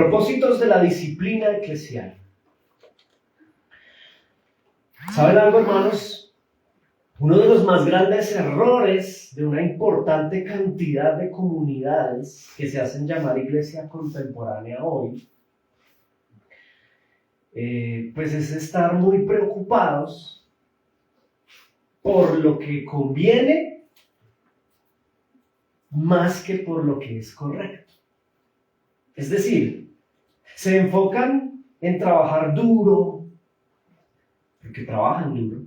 Propósitos de la disciplina eclesial. ¿Saben algo, hermanos? Uno de los más grandes errores de una importante cantidad de comunidades que se hacen llamar iglesia contemporánea hoy, pues es estar muy preocupados por lo que conviene más que por lo que es correcto. Es decir, se enfocan en trabajar duro, porque trabajan duro.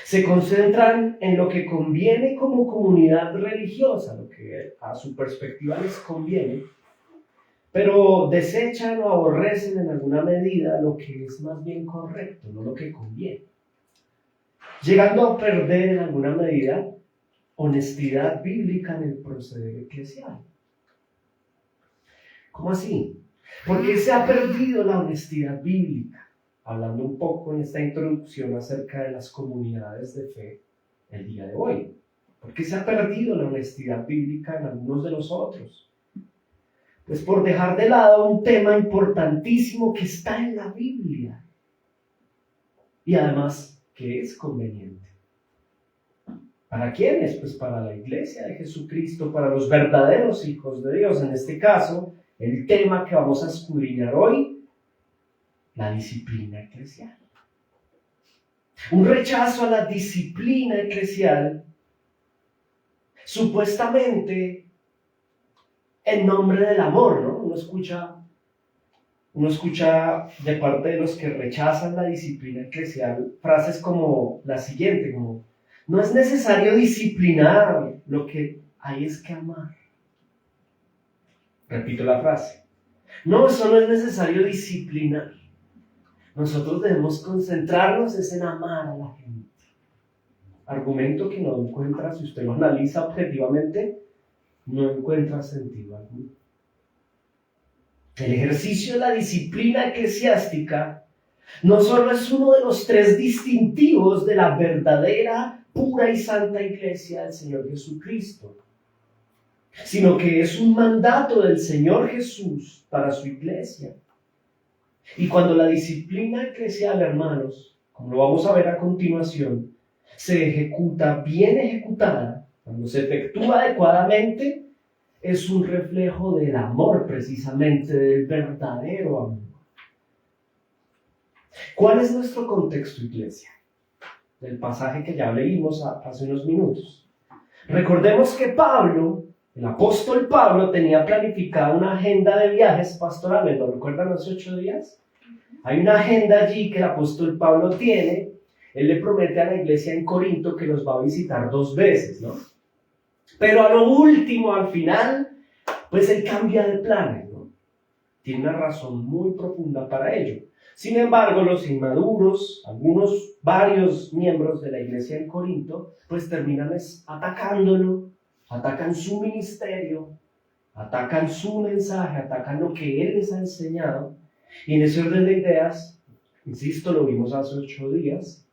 Se concentran en lo que conviene como comunidad religiosa, lo que a su perspectiva les conviene, pero desechan o aborrecen en alguna medida lo que es más bien correcto, no lo que conviene. Llegando a perder en alguna medida honestidad bíblica en el proceder eclesial. ¿Cómo así? ¿Por qué se ha perdido la honestidad bíblica? Hablando un poco en esta introducción acerca de las comunidades de fe el día de hoy. ¿Por qué se ha perdido la honestidad bíblica en algunos de nosotros? Pues por dejar de lado un tema importantísimo que está en la Biblia y además que es conveniente. ¿Para quiénes? Pues para la iglesia de Jesucristo, para los verdaderos hijos de Dios. En este caso, el tema que vamos a escudriñar hoy, la disciplina eclesial. Un rechazo a la disciplina eclesial, supuestamente en nombre del amor, ¿no? Uno escucha de parte de los que rechazan la disciplina eclesial frases como la siguiente, como: no es necesario disciplinar, lo que hay es que amar. Repito la frase. No, eso no es necesario disciplinar. Nosotros debemos concentrarnos en amar a la gente. Argumento que no encuentra, si usted lo analiza objetivamente, no encuentra sentido alguno. El ejercicio de la disciplina eclesiástica no solo es uno de los tres distintivos de la verdadera, pura y santa iglesia del Señor Jesucristo, sino que es un mandato del Señor Jesús para su iglesia. Y cuando la disciplina eclesial, hermanos, como lo vamos a ver a continuación, se ejecuta bien ejecutada, cuando se efectúa adecuadamente, es un reflejo del amor, precisamente, del verdadero amor. ¿Cuál es nuestro contexto, iglesia? Del pasaje que ya leímos hace unos minutos. Recordemos que Pablo, el apóstol Pablo, tenía planificada una agenda de viajes pastorales. ¿Lo recuerdan hace 8 días? Hay una agenda allí que el apóstol Pablo tiene. Él le promete a la iglesia en Corinto que los va a visitar 2 veces, ¿no? Pero a lo último, al final, pues él cambia de planes, ¿no? Tiene una razón muy profunda para ello. Sin embargo, los inmaduros, varios miembros de la iglesia en Corinto, pues terminan atacándolo, atacan su ministerio, atacan su mensaje, atacan lo que él les ha enseñado. Y en ese orden de ideas, insisto, lo vimos hace 8 días,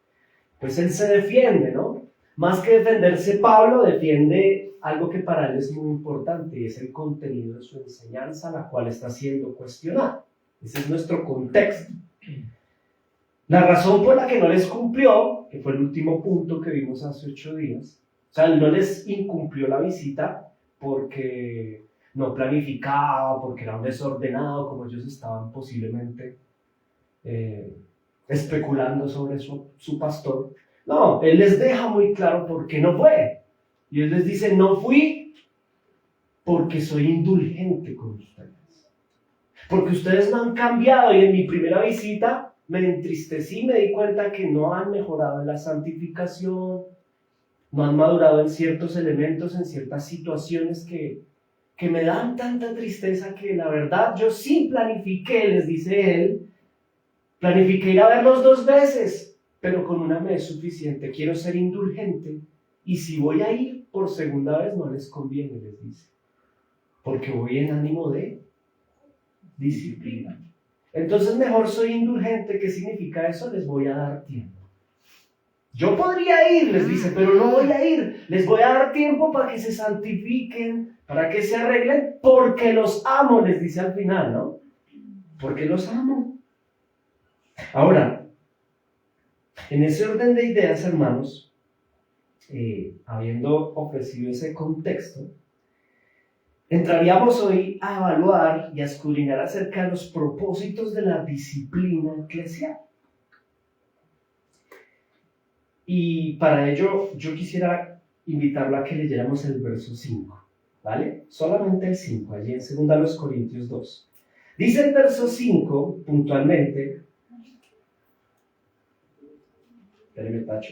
pues él se defiende, ¿no? Más que defenderse, Pablo defiende algo que para él es muy importante, y es el contenido de su enseñanza, la cual está siendo cuestionada. Ese es nuestro contexto. La razón por la que no les cumplió, que fue el último punto que vimos hace 8 días, o sea, él no les incumplió la visita porque no planificaba, porque era un desordenado, como ellos estaban posiblemente especulando sobre su pastor. No, él les deja muy claro por qué no fue. Y él les dice: no fui porque soy indulgente con ustedes. Porque ustedes no han cambiado, y en mi primera visita me entristecí, me di cuenta que no han mejorado en la santificación, no han madurado en ciertos elementos, en ciertas situaciones que me dan tanta tristeza, que la verdad yo sí planifiqué, les dice él, planifiqué ir a verlos 2 veces, pero con una me es suficiente. Quiero ser indulgente, y si voy a ir por segunda vez no les conviene, les dice, porque voy en ánimo de disciplina. Entonces mejor soy indulgente. ¿Qué significa eso? Les voy a dar tiempo. Yo podría ir, les dice, pero no voy a ir. Les voy a dar tiempo para que se santifiquen, para que se arreglen, porque los amo, les dice al final, ¿no? Porque los amo. Ahora, en ese orden de ideas, hermanos, habiendo ofrecido ese contexto, entraríamos hoy a evaluar y a escudriñar acerca de los propósitos de la disciplina eclesial. Y para ello yo quisiera invitarlo a que leyéramos el verso 5, ¿vale? Solamente el 5, allí en 2 Corintios 2. Dice el verso 5, puntualmente,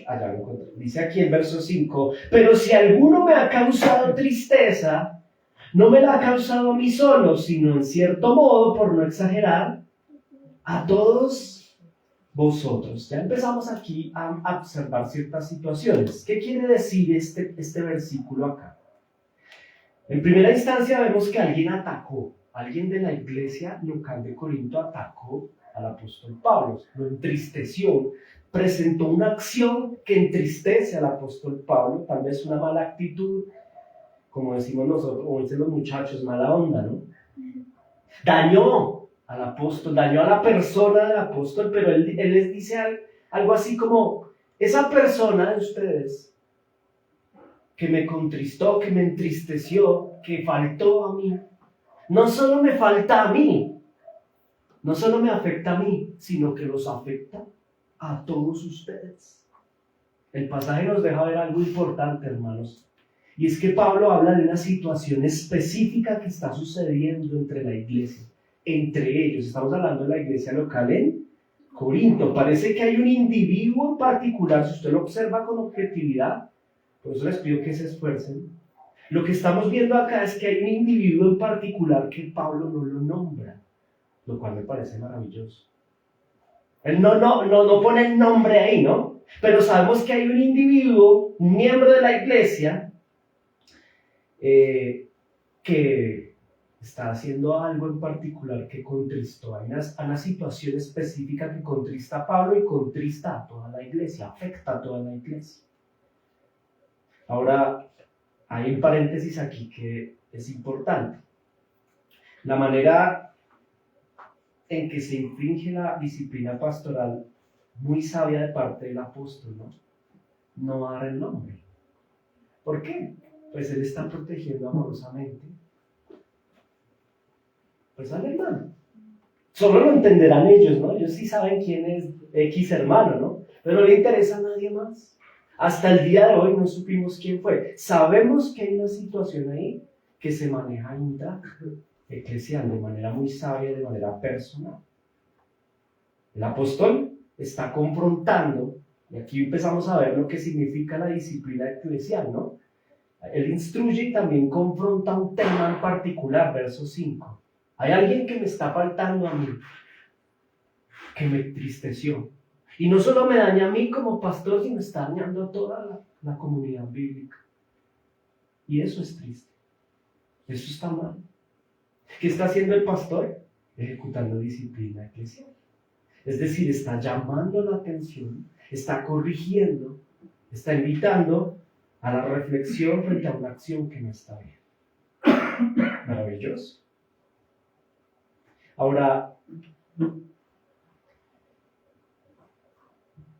allá lo encontré. Dice aquí el verso 5, pero si alguno me ha causado tristeza, no me la ha causado a mí solo, sino en cierto modo, por no exagerar, a todos vosotros. Ya empezamos aquí a observar ciertas situaciones. ¿Qué quiere decir este versículo acá? En primera instancia vemos que alguien de la iglesia local de Corinto atacó al apóstol Pablo, lo entristeció, presentó una acción que entristece al apóstol Pablo, tal vez una mala actitud, como decimos nosotros, o dicen los muchachos, mala onda, ¿no? Dañó al apóstol, dañó a la persona del apóstol, pero él les dice algo así como, esa persona de ustedes que me contristó, que me entristeció, que faltó a mí, no solo me falta a mí, no solo me afecta a mí, sino que los afecta a todos ustedes. El pasaje nos deja ver algo importante, hermanos, y es que Pablo habla de una situación específica que está sucediendo entre la iglesia. Entre ellos, estamos hablando de la iglesia local en Corinto. Parece que hay un individuo en particular, si usted lo observa con objetividad, por eso les pido que se esfuercen. Lo que estamos viendo acá es que hay un individuo en particular que Pablo no lo nombra, lo cual me parece maravilloso. Él no pone el nombre ahí, ¿no? Pero sabemos que hay un individuo, un miembro de la iglesia, que está haciendo algo en particular que contristó. Hay una situación específica que contrista a Pablo y contrista a toda la iglesia, afecta a toda la iglesia. Ahora, hay un paréntesis aquí que es importante. La manera en que se infringe la disciplina pastoral, muy sabia de parte del apóstol, no va a dar el nombre. ¿Por qué? Pues él está protegiendo amorosamente pues al hermano. Solo lo entenderán ellos, ¿no? Ellos sí saben quién es X hermano, ¿no? Pero no le interesa a nadie más. Hasta el día de hoy no supimos quién fue. Sabemos que hay una situación ahí que se maneja intra-eclesial de manera muy sabia, de manera personal. El apóstol está confrontando, y aquí empezamos a ver lo que significa la disciplina eclesial, ¿no? Él instruye y también confronta un tema en particular, verso 5. Hay alguien que me está faltando a mí, que me entristeció. Y no solo me daña a mí como pastor, sino está dañando a toda la comunidad bíblica. Y eso es triste. Eso está mal. ¿Qué está haciendo el pastor? Ejecutando disciplina eclesial. Es decir, está llamando la atención, está corrigiendo, está invitando a la reflexión frente a una acción que no está bien. Maravilloso. Ahora,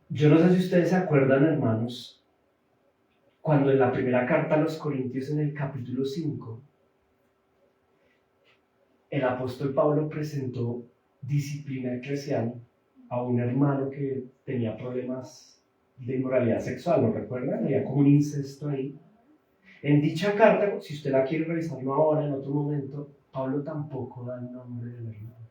yo no sé si ustedes se acuerdan, hermanos, cuando en la primera carta a los Corintios, en el capítulo 5, el apóstol Pablo presentó disciplina eclesial a un hermano que tenía problemas de inmoralidad sexual, ¿lo recuerdan? Había como un incesto ahí. En dicha carta, si usted la quiere revisar no ahora, en otro momento, Pablo tampoco da el nombre del hermano.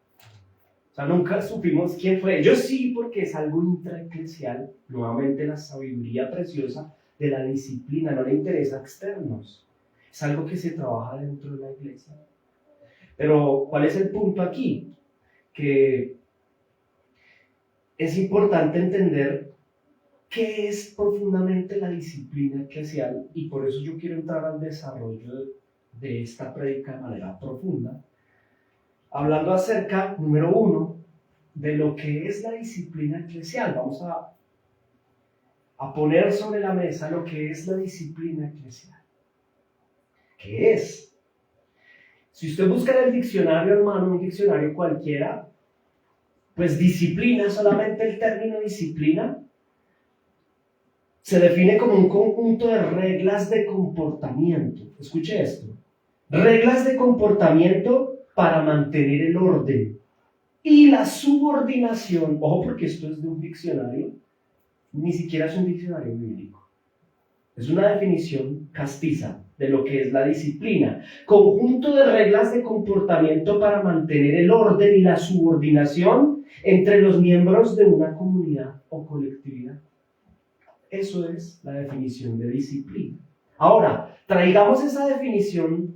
O sea, nunca supimos quién fue. Yo sí, porque es algo intraeclesial, nuevamente la sabiduría preciosa de la disciplina, no le interesa a externos. Es algo que se trabaja dentro de la iglesia. Pero, ¿cuál es el punto aquí? Que es importante entender qué es profundamente la disciplina eclesial, y por eso yo quiero entrar al desarrollo de esta prédica de manera profunda, hablando acerca, número 1, de lo que es la disciplina eclesial. Vamos a a poner sobre la mesa lo que es la disciplina eclesial. ¿Qué es? Si usted busca en el diccionario, hermano, un diccionario cualquiera, pues disciplina, solamente el término disciplina, se define como un conjunto de reglas de comportamiento. Escuche esto. Reglas de comportamiento para mantener el orden y la subordinación. Ojo, porque esto es de un diccionario, ni siquiera es un diccionario bíblico. Es una definición castiza de lo que es la disciplina. Conjunto de reglas de comportamiento para mantener el orden y la subordinación entre los miembros de una comunidad o colectividad. Eso es la definición de disciplina. Ahora, traigamos esa definición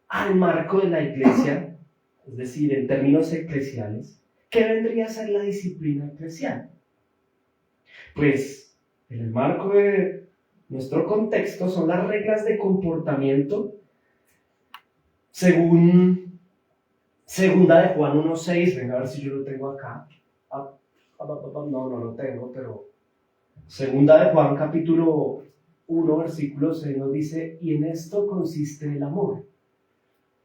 al marco de la iglesia, es decir, en términos eclesiales. ¿Qué vendría a ser la disciplina eclesial? Pues, en el marco de nuestro contexto son las reglas de comportamiento según segunda de Juan 1:6. Venga a ver si yo lo tengo acá. No lo tengo, pero segunda de Juan capítulo 1 versículo 6 nos dice: y en esto consiste el amor,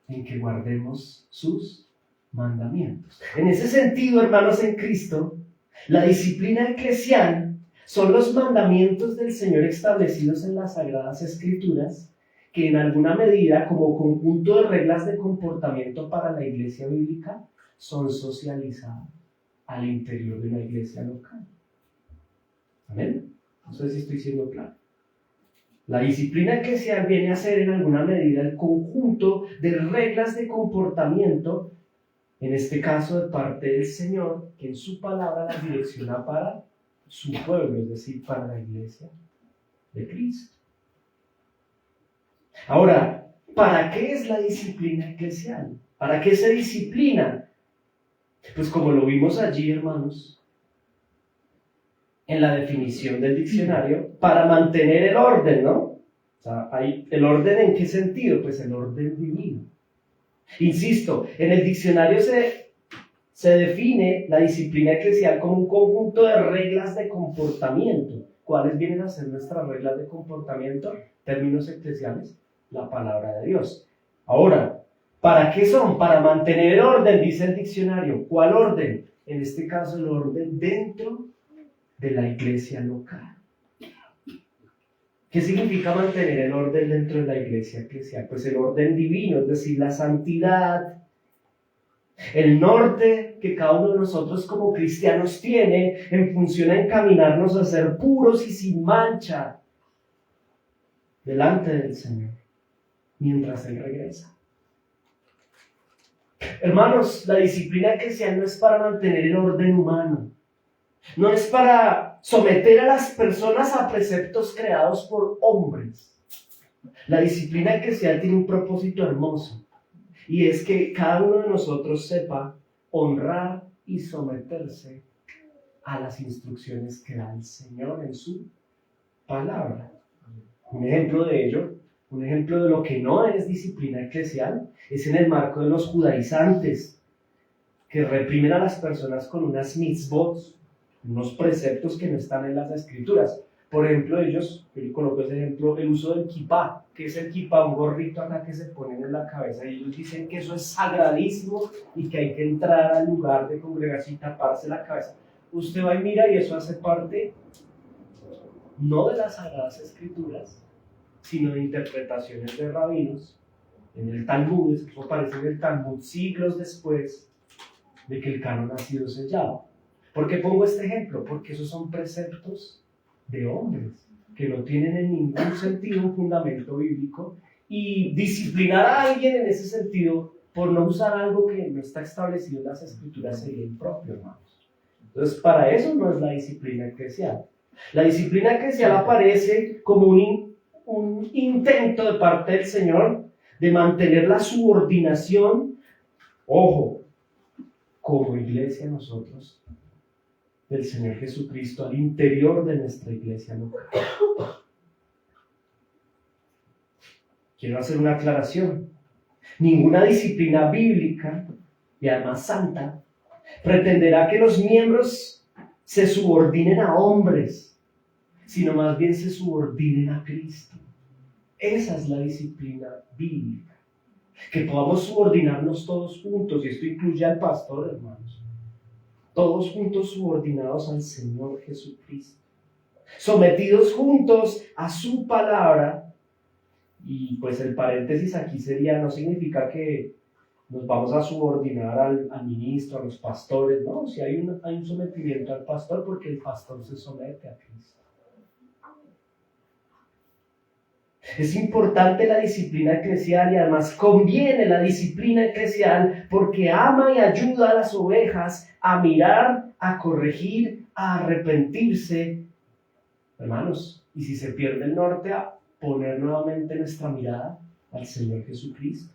en que guardemos sus mandamientos. En ese sentido, hermanos en Cristo, la disciplina eclesial son los mandamientos del Señor establecidos en las Sagradas Escrituras, que en alguna medida, como conjunto de reglas de comportamiento para la iglesia bíblica, son socializadas al interior de la iglesia local. ¿Amén? No sé si estoy siendo claro. La disciplina eclesial viene a ser en alguna medida el conjunto de reglas de comportamiento, en este caso de parte del Señor, que en su palabra las direcciona para su pueblo, es decir, para la iglesia de Cristo. Ahora, ¿para qué es la disciplina eclesial? ¿Para qué se disciplina? Pues como lo vimos allí, hermanos, en la definición del diccionario, para mantener el orden, ¿no? O sea, ¿el orden en qué sentido? Pues el orden divino. Insisto, en el diccionario se define la disciplina eclesial como un conjunto de reglas de comportamiento. ¿Cuáles vienen a ser nuestras reglas de comportamiento? Términos eclesiales, la palabra de Dios. Ahora, ¿para qué son? Para mantener el orden, dice el diccionario. ¿Cuál orden? En este caso, el orden dentro de la iglesia local. ¿Qué significa mantener el orden dentro de la iglesia eclesial? Pues el orden divino, es decir, la santidad, el norte que cada uno de nosotros como cristianos tiene en función a encaminarnos a ser puros y sin mancha delante del Señor, mientras Él regresa. Hermanos, la disciplina eclesial no es para mantener el orden humano, no es para someter a las personas a preceptos creados por hombres. La disciplina eclesial tiene un propósito hermoso, y es que cada uno de nosotros sepa honrar y someterse a las instrucciones que da el Señor en su palabra. Un ejemplo de ello, un ejemplo de lo que no es disciplina eclesial, es en el marco de los judaizantes, que reprimen a las personas con unas mitzvot, unos preceptos que no están en las escrituras. Por ejemplo, ellos, yo coloco ese ejemplo, el uso del kipá. ¿Qué es el kipá? Un gorrito acá que se ponen en la cabeza, y ellos dicen que eso es sagradísimo y que hay que entrar al lugar de congregación y taparse la cabeza. Usted va y mira, y eso hace parte no de las Sagradas Escrituras, sino de interpretaciones de rabinos en el Talmud. Eso aparece en el Talmud siglos después de que el canon ha sido sellado. ¿Por qué pongo este ejemplo? Porque esos son preceptos de hombres que no tienen en ningún sentido un fundamento bíblico, y disciplinar a alguien en ese sentido por no usar algo que no está establecido en las escrituras sería impropio, hermanos. Entonces, para eso no es la disciplina eclesial. La disciplina eclesial aparece como un intento de parte del Señor de mantener la subordinación, ojo, como iglesia nosotros, del Señor Jesucristo al interior de nuestra iglesia local. Quiero hacer una aclaración. Ninguna disciplina bíblica, y además santa, pretenderá que los miembros se subordinen a hombres sino más bien se subordinen a Cristo. Esa es la disciplina bíblica. Que podamos subordinarnos todos juntos, y esto incluye al pastor, hermanos. Todos juntos subordinados al Señor Jesucristo. Sometidos juntos a su palabra. Y pues el paréntesis aquí sería, no significa que nos vamos a subordinar al ministro, a los pastores. No, si hay un sometimiento al pastor, porque el pastor se somete a Cristo. Es importante la disciplina eclesial y además conviene la disciplina eclesial porque ama y ayuda a las ovejas a mirar, a corregir, a arrepentirse. Hermanos, y si se pierde el norte, a poner nuevamente nuestra mirada al Señor Jesucristo.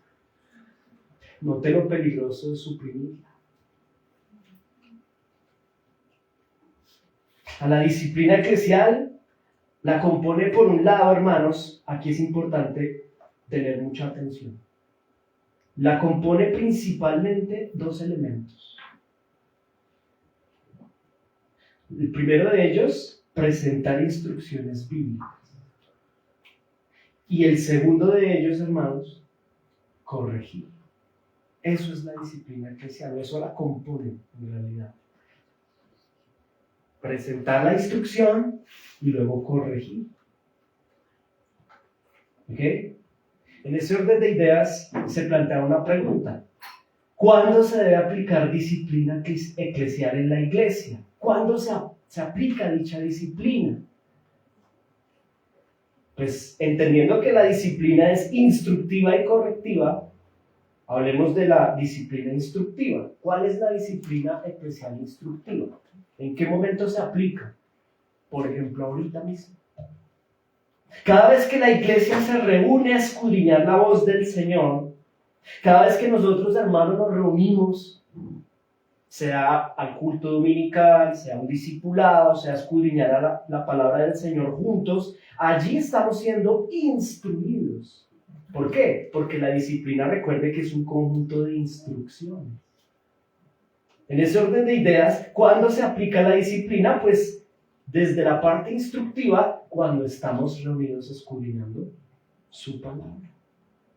Note lo peligroso de suprimirla. A la disciplina eclesial la compone, por un lado, hermanos, aquí es importante tener mucha atención. La compone principalmente dos elementos. El primero de ellos, presentar instrucciones bíblicas. Y el segundo de ellos, hermanos, corregir. Eso es la disciplina eclesial, eso la compone en realidad. Presentar la instrucción y luego corregir. ¿Ok? En ese orden de ideas se plantea una pregunta. ¿Cuándo se debe aplicar disciplina eclesial en la iglesia? ¿Cuándo se aplica dicha disciplina? Pues entendiendo que la disciplina es instructiva y correctiva, hablemos de la disciplina instructiva. ¿Cuál es la disciplina eclesial instructiva? ¿En qué momento se aplica? Por ejemplo, ahorita mismo. Cada vez que la iglesia se reúne a escudriñar la voz del Señor, cada vez que nosotros, hermanos, nos reunimos, sea al culto dominical, sea un discipulado, sea escudriñar la palabra del Señor juntos, allí estamos siendo instruidos. ¿Por qué? Porque la disciplina, recuerde que es un conjunto de instrucciones. En ese orden de ideas, ¿cuándo se aplica la disciplina? Pues desde la parte instructiva, cuando estamos reunidos escudriñando su palabra.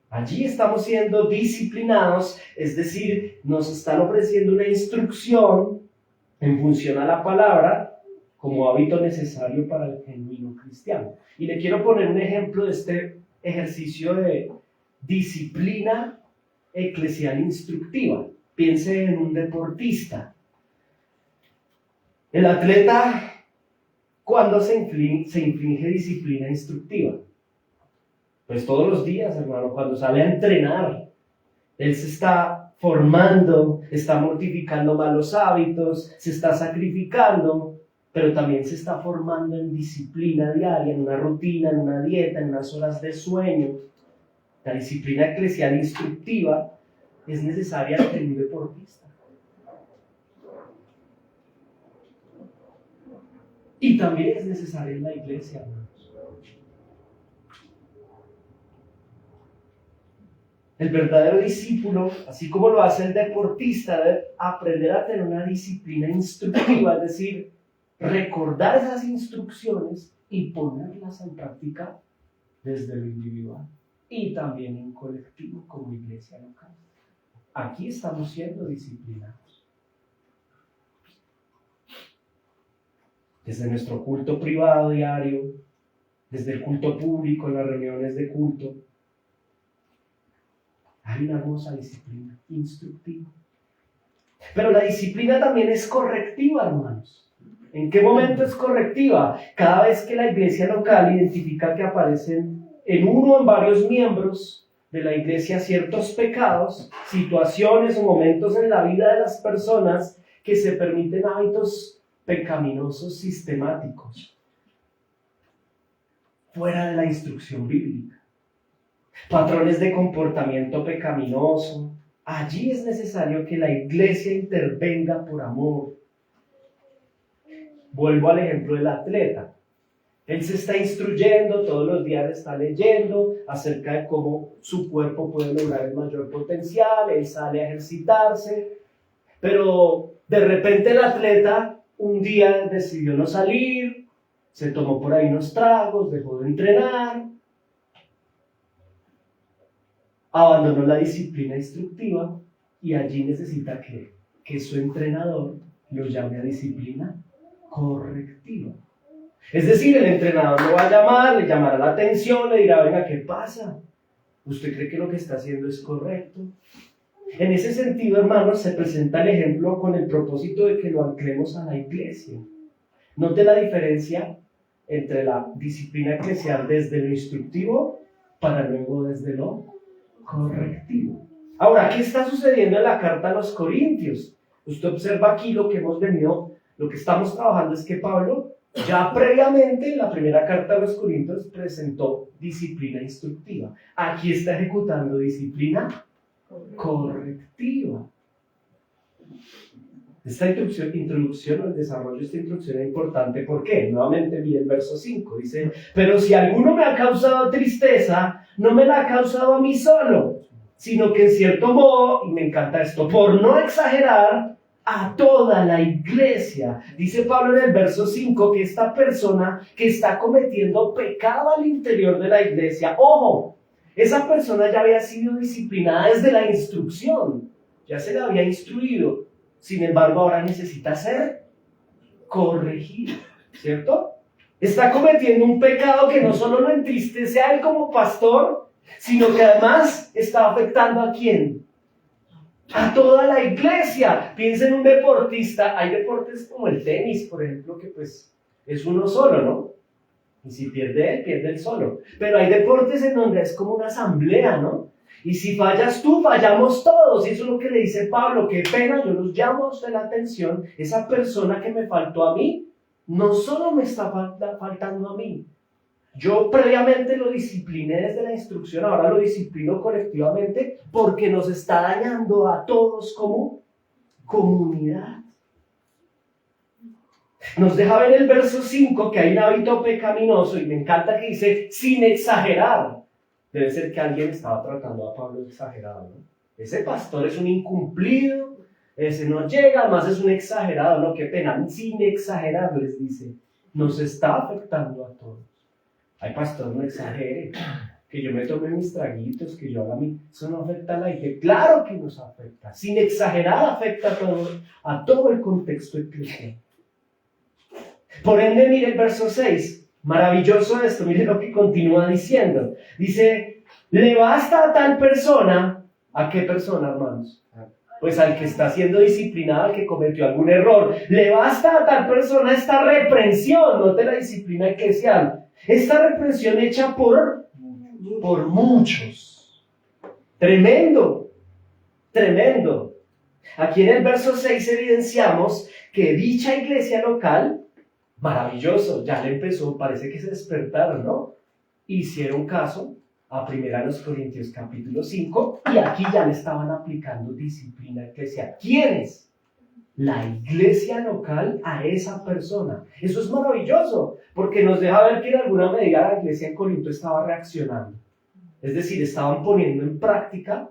Allí estamos siendo disciplinados, es decir, nos están ofreciendo una instrucción en función a la palabra como hábito necesario para el genuino cristiano. Y le quiero poner un ejemplo de este ejercicio de disciplina eclesial instructiva. Piense en un deportista. El atleta, ¿cuándo se inflige disciplina instructiva? Pues todos los días, hermano, cuando sale a entrenar. Él se está formando, está mortificando malos hábitos, se está sacrificando, pero también se está formando en disciplina diaria, en una rutina, en una dieta, en unas horas de sueño. La disciplina eclesial instructiva es necesaria en un deportista. Y también es necesaria en la iglesia, hermanos. El verdadero discípulo, así como lo hace el deportista, debe aprender a tener una disciplina instructiva, es decir, recordar esas instrucciones y ponerlas en práctica desde lo individual y también en colectivo como iglesia local. Aquí estamos siendo disciplinados. Desde nuestro culto privado diario, desde el culto público, en las reuniones de culto, hay una hermosa disciplina instructiva. Pero la disciplina también es correctiva, hermanos. ¿En qué momento es correctiva? Cada vez que la iglesia local identifica que aparecen en uno o en varios miembros de la iglesia ciertos pecados, situaciones o momentos en la vida de las personas que se permiten hábitos pecaminosos sistemáticos, fuera de la instrucción bíblica. Patrones de comportamiento pecaminoso. Allí es necesario que la iglesia intervenga por amor. Vuelvo al ejemplo del atleta. Él se está instruyendo, todos los días está leyendo acerca de cómo su cuerpo puede lograr el mayor potencial, él sale a ejercitarse, pero de repente el atleta un día decidió no salir, se tomó por ahí unos tragos, dejó de entrenar, abandonó la disciplina instructiva y allí necesita que su entrenador lo llame a disciplina correctiva. Es decir, el entrenador lo va a llamar, le llamará la atención, le dirá, venga, ¿qué pasa? ¿Usted cree que lo que está haciendo es correcto? En ese sentido, hermanos, se presenta el ejemplo con el propósito de que lo anclemos a la iglesia. Note la diferencia entre la disciplina eclesial desde lo instructivo para luego desde lo correctivo. Ahora, ¿qué está sucediendo en la carta a los Corintios? Usted observa aquí lo que estamos trabajando es que Pablo ya previamente en la primera carta a los Corintios presentó disciplina instructiva. Aquí está ejecutando disciplina correctiva. Esta introducción o el desarrollo de esta introducción es importante. ¿Por qué? Nuevamente mire el verso 5. Dice, pero si alguno me ha causado tristeza, no me la ha causado a mí solo, sino que en cierto modo, y me encanta esto, por no exagerar, a toda la iglesia. Dice Pablo en el verso 5 que esta persona que está cometiendo pecado al interior de la iglesia, ojo, esa persona ya había sido disciplinada desde la instrucción, ya se la había instruido, sin embargo ahora necesita ser corregido, ¿cierto? Está cometiendo un pecado que no solo lo entristece a él como pastor, sino que además está afectando ¿a quién? A toda la iglesia. Piensa en un deportista. Hay deportes como el tenis, por ejemplo, que pues es uno solo, ¿no? Y si pierde él, pierde él solo. Pero hay deportes en donde es como una asamblea, ¿no? Y si fallas tú, fallamos todos. Y eso es lo que le dice Pablo. Qué pena, yo los llamo a usted la atención. Esa persona que me faltó a mí, no solo me está faltando a mí. Yo previamente lo discipliné desde la instrucción, ahora lo disciplino colectivamente porque nos está dañando a todos como comunidad. Nos deja ver el verso 5 que hay un hábito pecaminoso y me encanta que dice sin exagerar. Debe ser que alguien estaba tratando a Pablo exagerado, ¿no? Ese pastor es un incumplido, ese no llega, además es un exagerado, no, qué pena, sin exagerar les dice, nos está afectando a todos. Ay, pastor, no exagere, que yo me tome mis traguitos, que yo haga eso no afecta a la iglesia. Claro que nos afecta, sin exagerar afecta a todo el contexto eclesial. Por ende, mire el verso 6, maravilloso esto, mire lo que continúa diciendo. Dice, le basta a tal persona, ¿a qué persona, hermanos? Pues al que está siendo disciplinado, al que cometió algún error. Le basta a tal persona esta reprensión, no de la disciplina eclesial. Esta reprensión hecha por muchos. Tremendo, tremendo. Aquí en el verso 6 evidenciamos que dicha iglesia local, maravilloso, ya le empezó, parece que se despertaron, ¿no? Hicieron caso a 1 Corintios capítulo 5 y aquí ya le estaban aplicando disciplina eclesial. ¿Quiénes? La iglesia local a esa persona. Eso es maravilloso, porque nos deja ver que en alguna medida la iglesia en Corinto estaba reaccionando. Es decir, estaban poniendo en práctica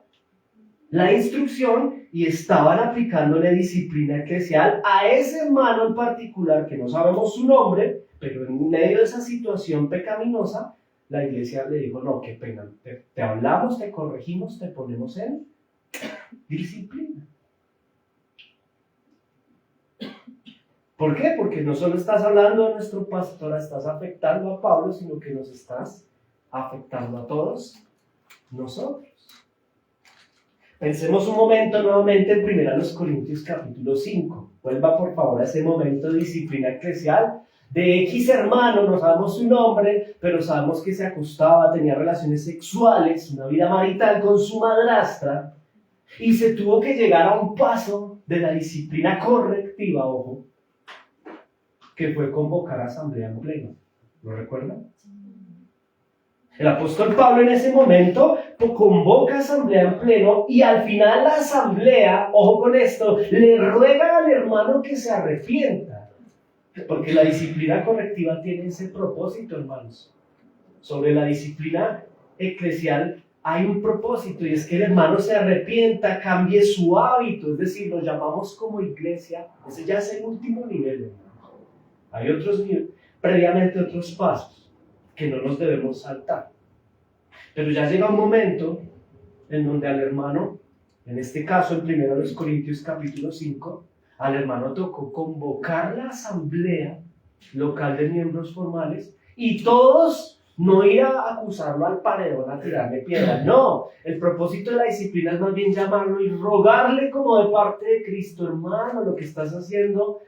la instrucción y estaban aplicándole disciplina eclesial a ese hermano en particular, que no sabemos su nombre, pero en medio de esa situación pecaminosa, la iglesia le dijo, no, qué pena, te hablamos, te corregimos, te ponemos en disciplina. ¿Por qué? Porque no solo estás hablando de nuestro pastor, estás afectando a Pablo, sino que nos estás afectando a todos nosotros. Pensemos un momento nuevamente en 1 Corintios capítulo 5. Vuelva por favor a ese momento de disciplina eclesial de X hermano, no sabemos su nombre, pero sabemos que se acostaba, tenía relaciones sexuales, una vida marital con su madrastra, y se tuvo que llegar a un paso de la disciplina correctiva, ojo, que fue convocar a asamblea en pleno. ¿Lo recuerdan? El apóstol Pablo en ese momento convoca a asamblea en pleno y al final la asamblea, ojo con esto, le ruega al hermano que se arrepienta. Porque la disciplina correctiva tiene ese propósito, hermanos. Sobre la disciplina eclesial hay un propósito y es que el hermano se arrepienta, cambie su hábito, es decir, lo llamamos como iglesia. Ese ya es el último nivel, hermano. Hay otros niveles. previamente otros pasos que no nos debemos saltar. Pero ya llega un momento en donde al hermano, en este caso en 1 Corintios capítulo 5, al hermano tocó convocar la asamblea local de miembros formales y todos no ir a acusarlo al paredón a tirarle piedra. No, el propósito de la disciplina es más bien llamarlo y rogarle como de parte de Cristo: hermano, lo que estás haciendo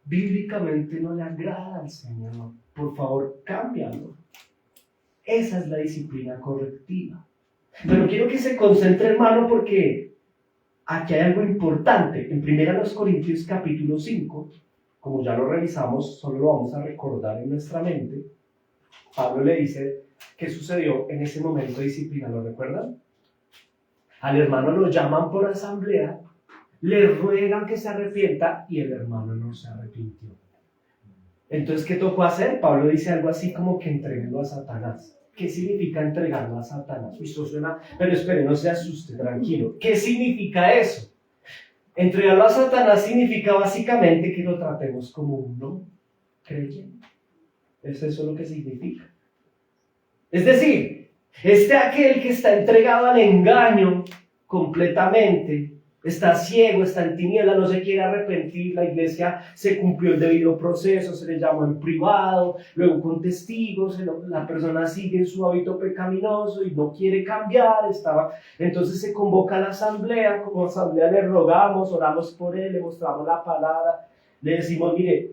bíblicamente no le agrada al Señor. Por favor, cámbialo. Esa es la disciplina correctiva. Pero quiero que se concentre, hermano, porque aquí hay algo importante. En 1 Corintios capítulo 5, como ya lo revisamos, solo lo vamos a recordar en nuestra mente. Pablo le dice qué sucedió en ese momento de disciplina, ¿lo recuerdan? Al hermano lo llaman por asamblea, le ruegan que se arrepienta y el hermano no se arrepintió. Entonces, ¿qué tocó hacer? Pablo dice algo así como que entreguenlo a Satanás. ¿Qué significa entregarlo a Satanás? Esto suena, pero espere, no se asuste, tranquilo. ¿Qué significa eso? Entregarlo a Satanás significa básicamente que lo tratemos como un no creyente. Es eso lo que significa. Es decir, aquel que está entregado al engaño completamente, está ciego, está en tiniebla, no se quiere arrepentir. La iglesia se cumplió el debido proceso, se le llamó en privado, luego con testigos, la persona sigue en su hábito pecaminoso y no quiere cambiar. Entonces se convoca a la asamblea, como asamblea le rogamos, oramos por él, le mostramos la palabra, le decimos: mire,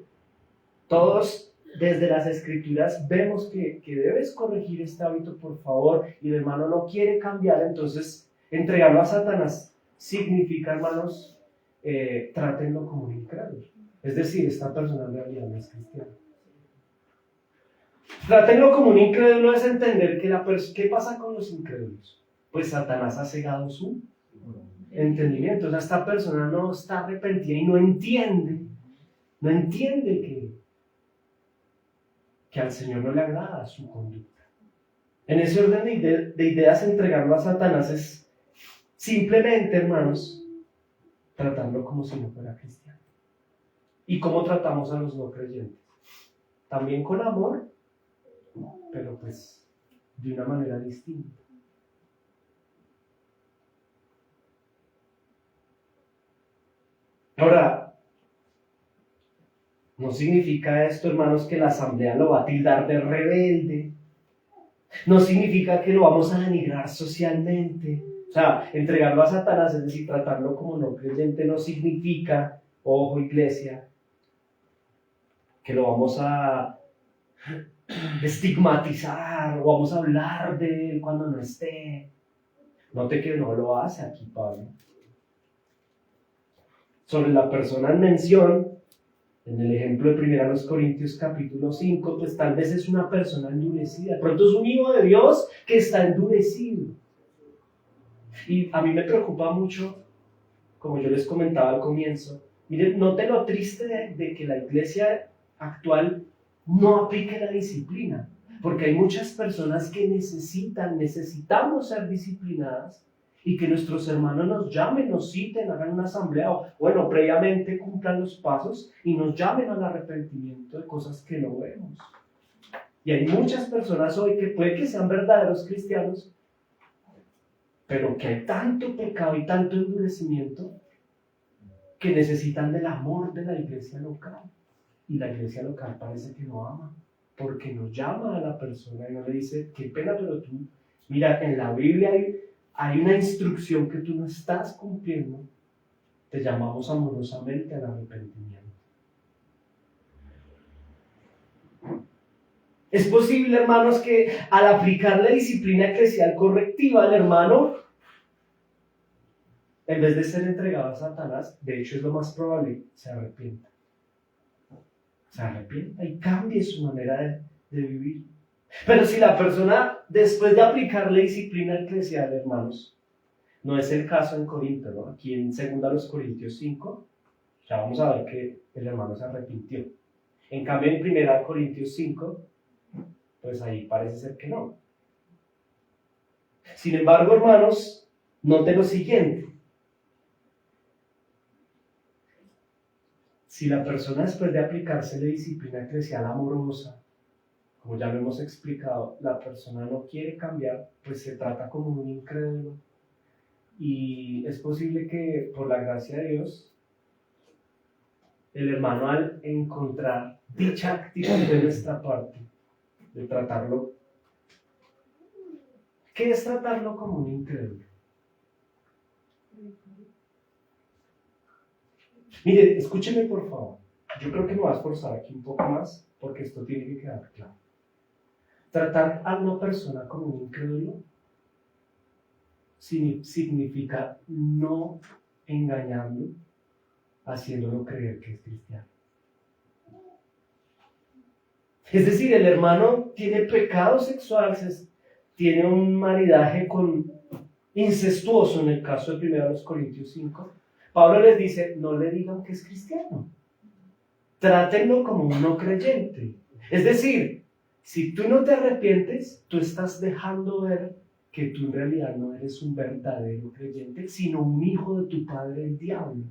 todos desde las escrituras vemos que debes corregir este hábito, por favor, y el hermano no quiere cambiar. Entonces entregarlo a Satanás significa, hermanos, trátenlo como un incrédulo. Es decir, esta persona en realidad no es cristiana. Trátenlo como un incrédulo es entender que ¿qué pasa con los incrédulos? Pues Satanás ha cegado su entendimiento. O sea, esta persona no está arrepentida y no entiende que al Señor no le agrada su conducta. En ese orden de ideas, entregarlo a Satanás es simplemente, hermanos, tratarlo como si no fuera cristiano. ¿Y cómo tratamos a los no creyentes? También con amor, pero pues de una manera distinta. Ahora, no significa esto, hermanos, que la asamblea lo va a tildar de rebelde. No significa que lo vamos a denigrar socialmente. O sea, entregarlo a Satanás, es decir, tratarlo como no creyente, no significa, ojo iglesia, que lo vamos a estigmatizar o vamos a hablar de él cuando no esté. Note que no lo hace aquí Pablo. Sobre la persona en mención, en el ejemplo de 1 Corintios capítulo 5, pues tal vez es una persona endurecida. De pronto es un hijo de Dios que está endurecido. Y a mí me preocupa mucho, como yo les comentaba al comienzo, miren, note lo triste de que la iglesia actual no aplique la disciplina. Porque hay muchas personas que necesitamos ser disciplinadas, y que nuestros hermanos nos llamen, nos citen, hagan una asamblea, o bueno, previamente cumplan los pasos y nos llamen al arrepentimiento de cosas que no vemos. Y hay muchas personas hoy que puede que sean verdaderos cristianos, pero que hay tanto pecado y tanto endurecimiento que necesitan del amor de la iglesia local. Y la iglesia local parece que no ama, porque no llama a la persona y no le dice: qué pena, pero tú, mira, en la Biblia hay una instrucción que tú no estás cumpliendo, te llamamos amorosamente al arrepentimiento. Es posible, hermanos, que al aplicar la disciplina eclesial correctiva, el hermano, en vez de ser entregado a Satanás, de hecho es lo más probable, se arrepienta. Se arrepienta y cambie su manera de vivir. Pero si la persona, después de aplicar la disciplina eclesial, hermanos, no es el caso en Corinto, ¿no? Aquí en 2 Corintios 5, ya vamos a ver que el hermano se arrepintió. En cambio, en 1 Corintios 5, pues ahí parece ser que no. Sin embargo, hermanos, note lo siguiente. Si la persona, después de aplicarse la disciplina eclesial amorosa, como ya lo hemos explicado, la persona no quiere cambiar, pues se trata como un incrédulo. Y es posible que, por la gracia de Dios, el hermano, al encontrar dicha actitud de nuestra parte, de tratarlo, ¿qué es tratarlo como un incrédulo? Mire, escúcheme por favor. Yo creo que me voy a esforzar aquí un poco más, porque esto tiene que quedar claro. Tratar a una persona como un incrédulo significa no engañarlo, haciéndolo creer que es cristiano. Es decir, el hermano tiene pecado sexual, tiene un maridaje incestuoso en el caso de 1 Corintios 5. Pablo les dice, no le digan que es cristiano. Trátenlo como un no creyente. Es decir, si tú no te arrepientes, tú estás dejando ver que tú en realidad no eres un verdadero creyente, sino un hijo de tu padre el diablo.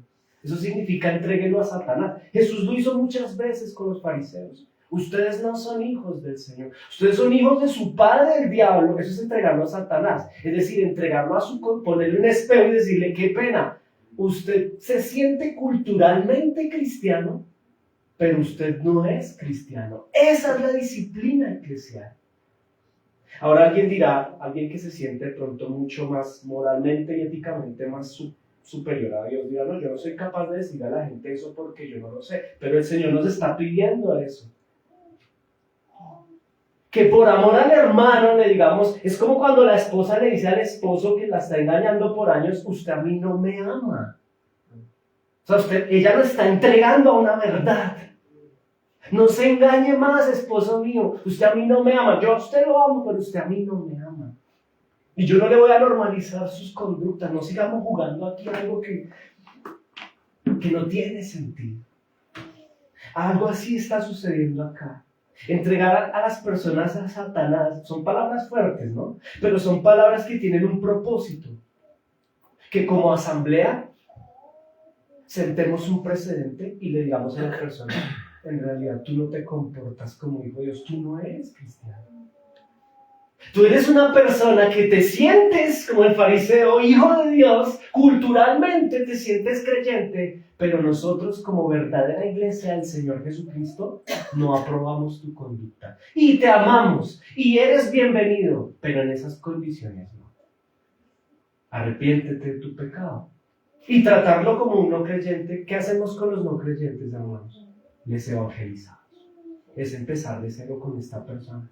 Eso significa entréguelo a Satanás. Jesús lo hizo muchas veces con los fariseos. Ustedes no son hijos del Señor. Ustedes son hijos de su padre el diablo. Eso es entregarlo a Satanás. Es decir, entregarlo ponerle un espejo y decirle, qué pena. Usted se siente culturalmente cristiano, pero usted no es cristiano. Esa es la disciplina eclesial. Ahora alguien dirá, alguien que se siente de pronto mucho más moralmente y éticamente más superior a Dios, dirá, no, yo no soy capaz de decir a la gente eso porque yo no lo sé, pero el Señor nos está pidiendo eso. Que por amor al hermano le digamos, es como cuando la esposa le dice al esposo que la está engañando por años, usted a mí no me ama. O sea, ella lo está entregando a una verdad. No se engañe más, esposo mío. Usted a mí no me ama. Yo a usted lo amo, pero usted a mí no me ama. Y yo no le voy a normalizar sus conductas. No sigamos jugando aquí algo que no tiene sentido. Algo así está sucediendo acá. Entregar a las personas a Satanás son palabras fuertes, ¿no? Pero son palabras que tienen un propósito. Que como asamblea sentemos un precedente y le digamos a la persona, en realidad tú no te comportas como hijo de Dios, tú no eres cristiano. Tú eres una persona que te sientes como el fariseo, hijo de Dios, culturalmente te sientes creyente, pero nosotros como verdadera iglesia del Señor Jesucristo no aprobamos tu conducta. Y te amamos, y eres bienvenido, pero en esas condiciones no. Arrepiéntete de tu pecado. Y tratarlo como un no creyente. ¿Qué hacemos con los no creyentes, hermanos? Les evangelizamos. Es empezar de cero con esta persona.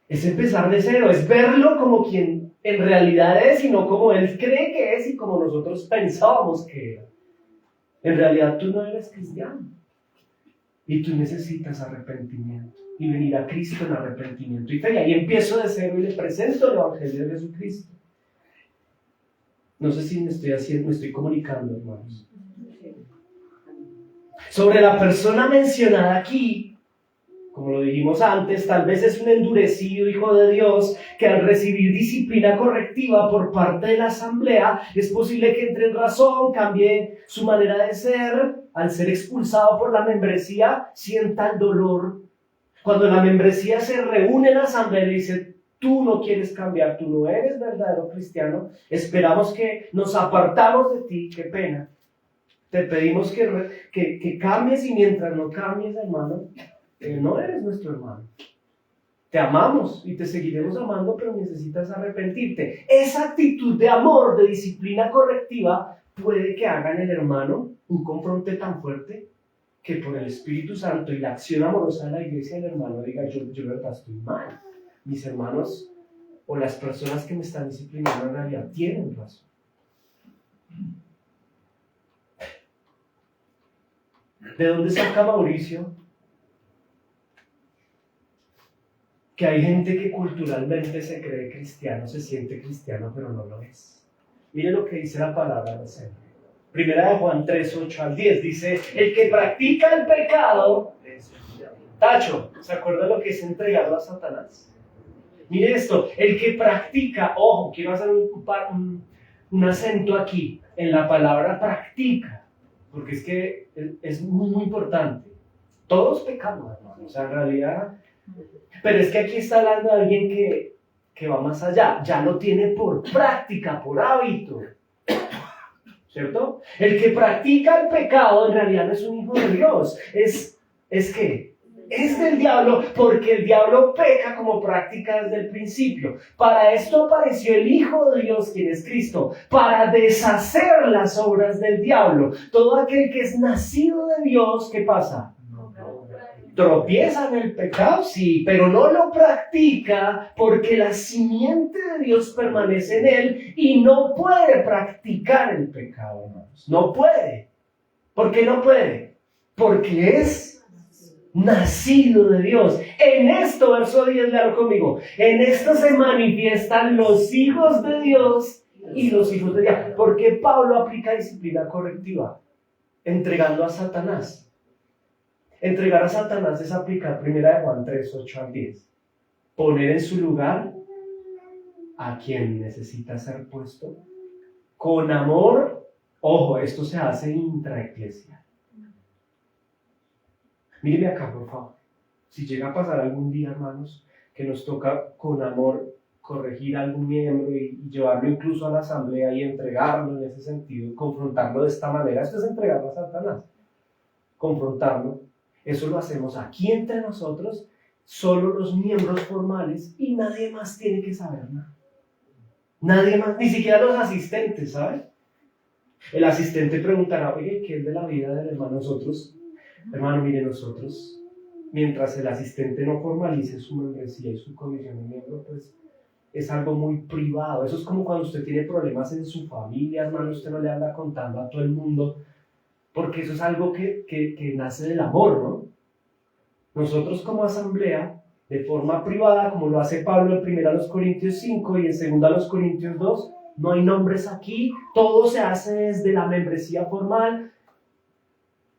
Es empezar de cero, es verlo como quien en realidad es y no como él cree que es y como nosotros pensábamos que era. En realidad tú no eres cristiano y tú necesitas arrepentimiento y venir a Cristo en arrepentimiento y fe. Y ahí empiezo de cero y le presento el Evangelio de Jesucristo. No sé si me estoy comunicando, hermanos. Sobre la persona mencionada aquí, como lo dijimos antes, tal vez es un endurecido hijo de Dios que al recibir disciplina correctiva por parte de la asamblea, es posible que entre en razón, cambie su manera de ser, al ser expulsado por la membresía, sienta el dolor. Cuando la membresía se reúne en la asamblea y dice, tú no quieres cambiar, tú no eres verdadero cristiano, esperamos que nos apartamos de ti, qué pena. Te pedimos que cambies y mientras no cambies, hermano, no eres nuestro hermano. Te amamos y te seguiremos amando, pero necesitas arrepentirte. Esa actitud de amor, de disciplina correctiva, puede que haga en el hermano un confronte tan fuerte que por el Espíritu Santo y la acción amorosa de la iglesia, el hermano diga, yo de verdad estoy mal. Mis hermanos o las personas que me están disciplinando en realidad tienen razón. ¿De dónde saca Mauricio que hay gente que culturalmente se cree cristiano, se siente cristiano, pero no lo es? Mire lo que dice la palabra del Señor. Primera de Juan 3, 8 al 10, dice, el que practica el pecado, tacho, ¿se acuerda lo que es entregarlo a Satanás? Mire esto, el que practica, ojo, quiero hacer un acento aquí, en la palabra practica, porque es que es muy, muy importante. Todos pecamos, hermano. O sea, en realidad... Pero es que aquí está hablando de alguien que va más allá. Ya lo tiene por práctica, por hábito. ¿Cierto? El que practica el pecado en realidad no es un hijo de Dios. Es que es del diablo, porque el diablo peca como práctica desde el principio. Para esto apareció el Hijo de Dios, quien es Cristo, para deshacer las obras del diablo. Todo aquel que es nacido de Dios, ¿qué pasa? Tropieza en el pecado, sí, pero no lo practica porque la simiente de Dios permanece en él y no puede practicar el pecado, hermanos. No puede. ¿Por qué no puede? Porque es nacido de Dios. En esto, verso 10, léalo conmigo. En esto se manifiestan los hijos de Dios y los hijos de diablo. ¿Por qué Pablo aplica disciplina correctiva? Entregando a Satanás. Entregar a Satanás es aplicar 1 Juan 3, 8 al 10. Poner en su lugar a quien necesita ser puesto. Con amor, ojo, esto se hace intraeclesial. Míreme acá, por favor. Si llega a pasar algún día, hermanos, que nos toca con amor corregir a algún miembro y llevarlo incluso a la asamblea y entregarlo en ese sentido, confrontarlo de esta manera, esto es entregarlo a Satanás. Confrontarlo. Eso lo hacemos aquí entre nosotros, solo los miembros formales y nadie más tiene que saber nada. Nadie más, ni siquiera los asistentes, ¿sabes? El asistente preguntará, oye, ¿qué es de la vida del hermano? Nosotros, hermano, mire, nosotros, mientras el asistente no formalice su membresía y su condición de miembro, pues es algo muy privado. Eso es como cuando usted tiene problemas en su familia, hermano, usted no le anda contando a todo el mundo, porque eso es algo que nace del amor, ¿no? Nosotros como asamblea, de forma privada, como lo hace Pablo en 1 Corintios 5 y en 2 Corintios 2, no hay nombres aquí, todo se hace desde la membresía formal,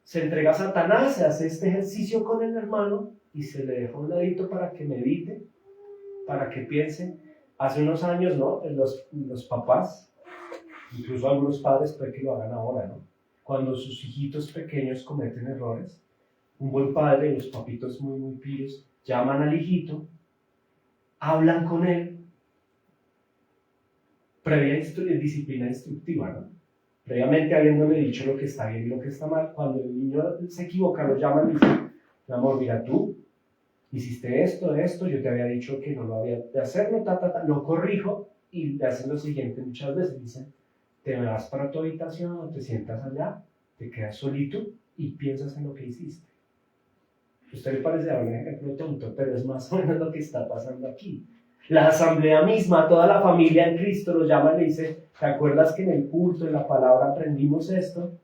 se entrega a Satanás, se hace este ejercicio con el hermano y se le deja un ladito para que medite, para que piense. Hace unos años, ¿no? Los papás, incluso algunos padres, puede que lo hagan ahora, ¿no? Cuando sus hijitos pequeños cometen errores, un buen padre, los papitos muy, muy pillos, llaman al hijito, hablan con él, previa disciplina instructiva, ¿no? Previamente habiéndole dicho lo que está bien y lo que está mal, cuando el niño se equivoca, lo llaman y dicen, mi amor, mira, tú hiciste esto, yo te había dicho que no lo había de hacer, lo corrijo y le hacen lo siguiente muchas veces, dicen, te vas para tu habitación o te sientas allá, te quedas solito y piensas en lo que hiciste. A usted le parece un ejemplo tonto, pero es más o menos lo que está pasando aquí. La asamblea misma, toda la familia en Cristo lo llama y le dice, ¿te acuerdas que en el culto, en la palabra aprendimos esto?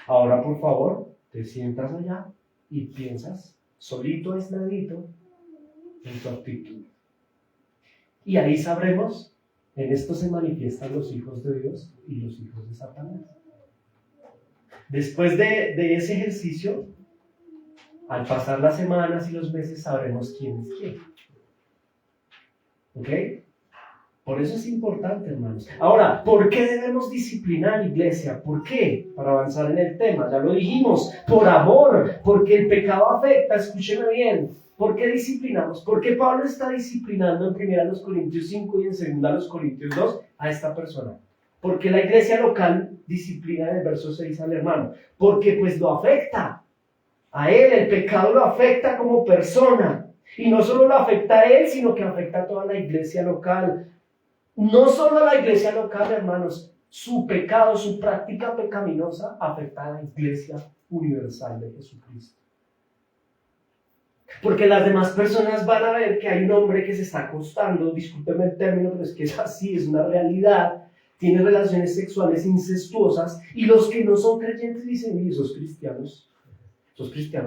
Ahora, por favor, te sientas allá y piensas, solito, aisladito, en tu actitud. Y ahí sabremos, en esto se manifiestan los hijos de Dios y los hijos de Satanás. Después de ese ejercicio, al pasar las semanas y los meses, sabremos quién es quién. ¿Ok? Por eso es importante, hermanos. Ahora, ¿por qué debemos disciplinar, iglesia? ¿Por qué? Para avanzar en el tema, ya lo dijimos, por amor, porque el pecado afecta, escúcheme bien. ¿Por qué disciplinamos? ¿Por qué Pablo está disciplinando en 1 Corintios 5 y en 2 Corintios 2 a esta persona? Porque la iglesia local disciplina en el verso 6 al hermano. Porque pues lo afecta. A él el pecado lo afecta como persona. Y no solo lo afecta a él, sino que afecta a toda la iglesia local. No solo a la iglesia local, hermanos. Su pecado, su práctica pecaminosa afecta a la iglesia universal de Jesucristo. Porque las demás personas van a ver que hay un hombre que se está acostando, discúlpeme el término, pero es que es así, es una realidad. Tiene relaciones sexuales incestuosas y los que no son creyentes dicen, y esos cristianos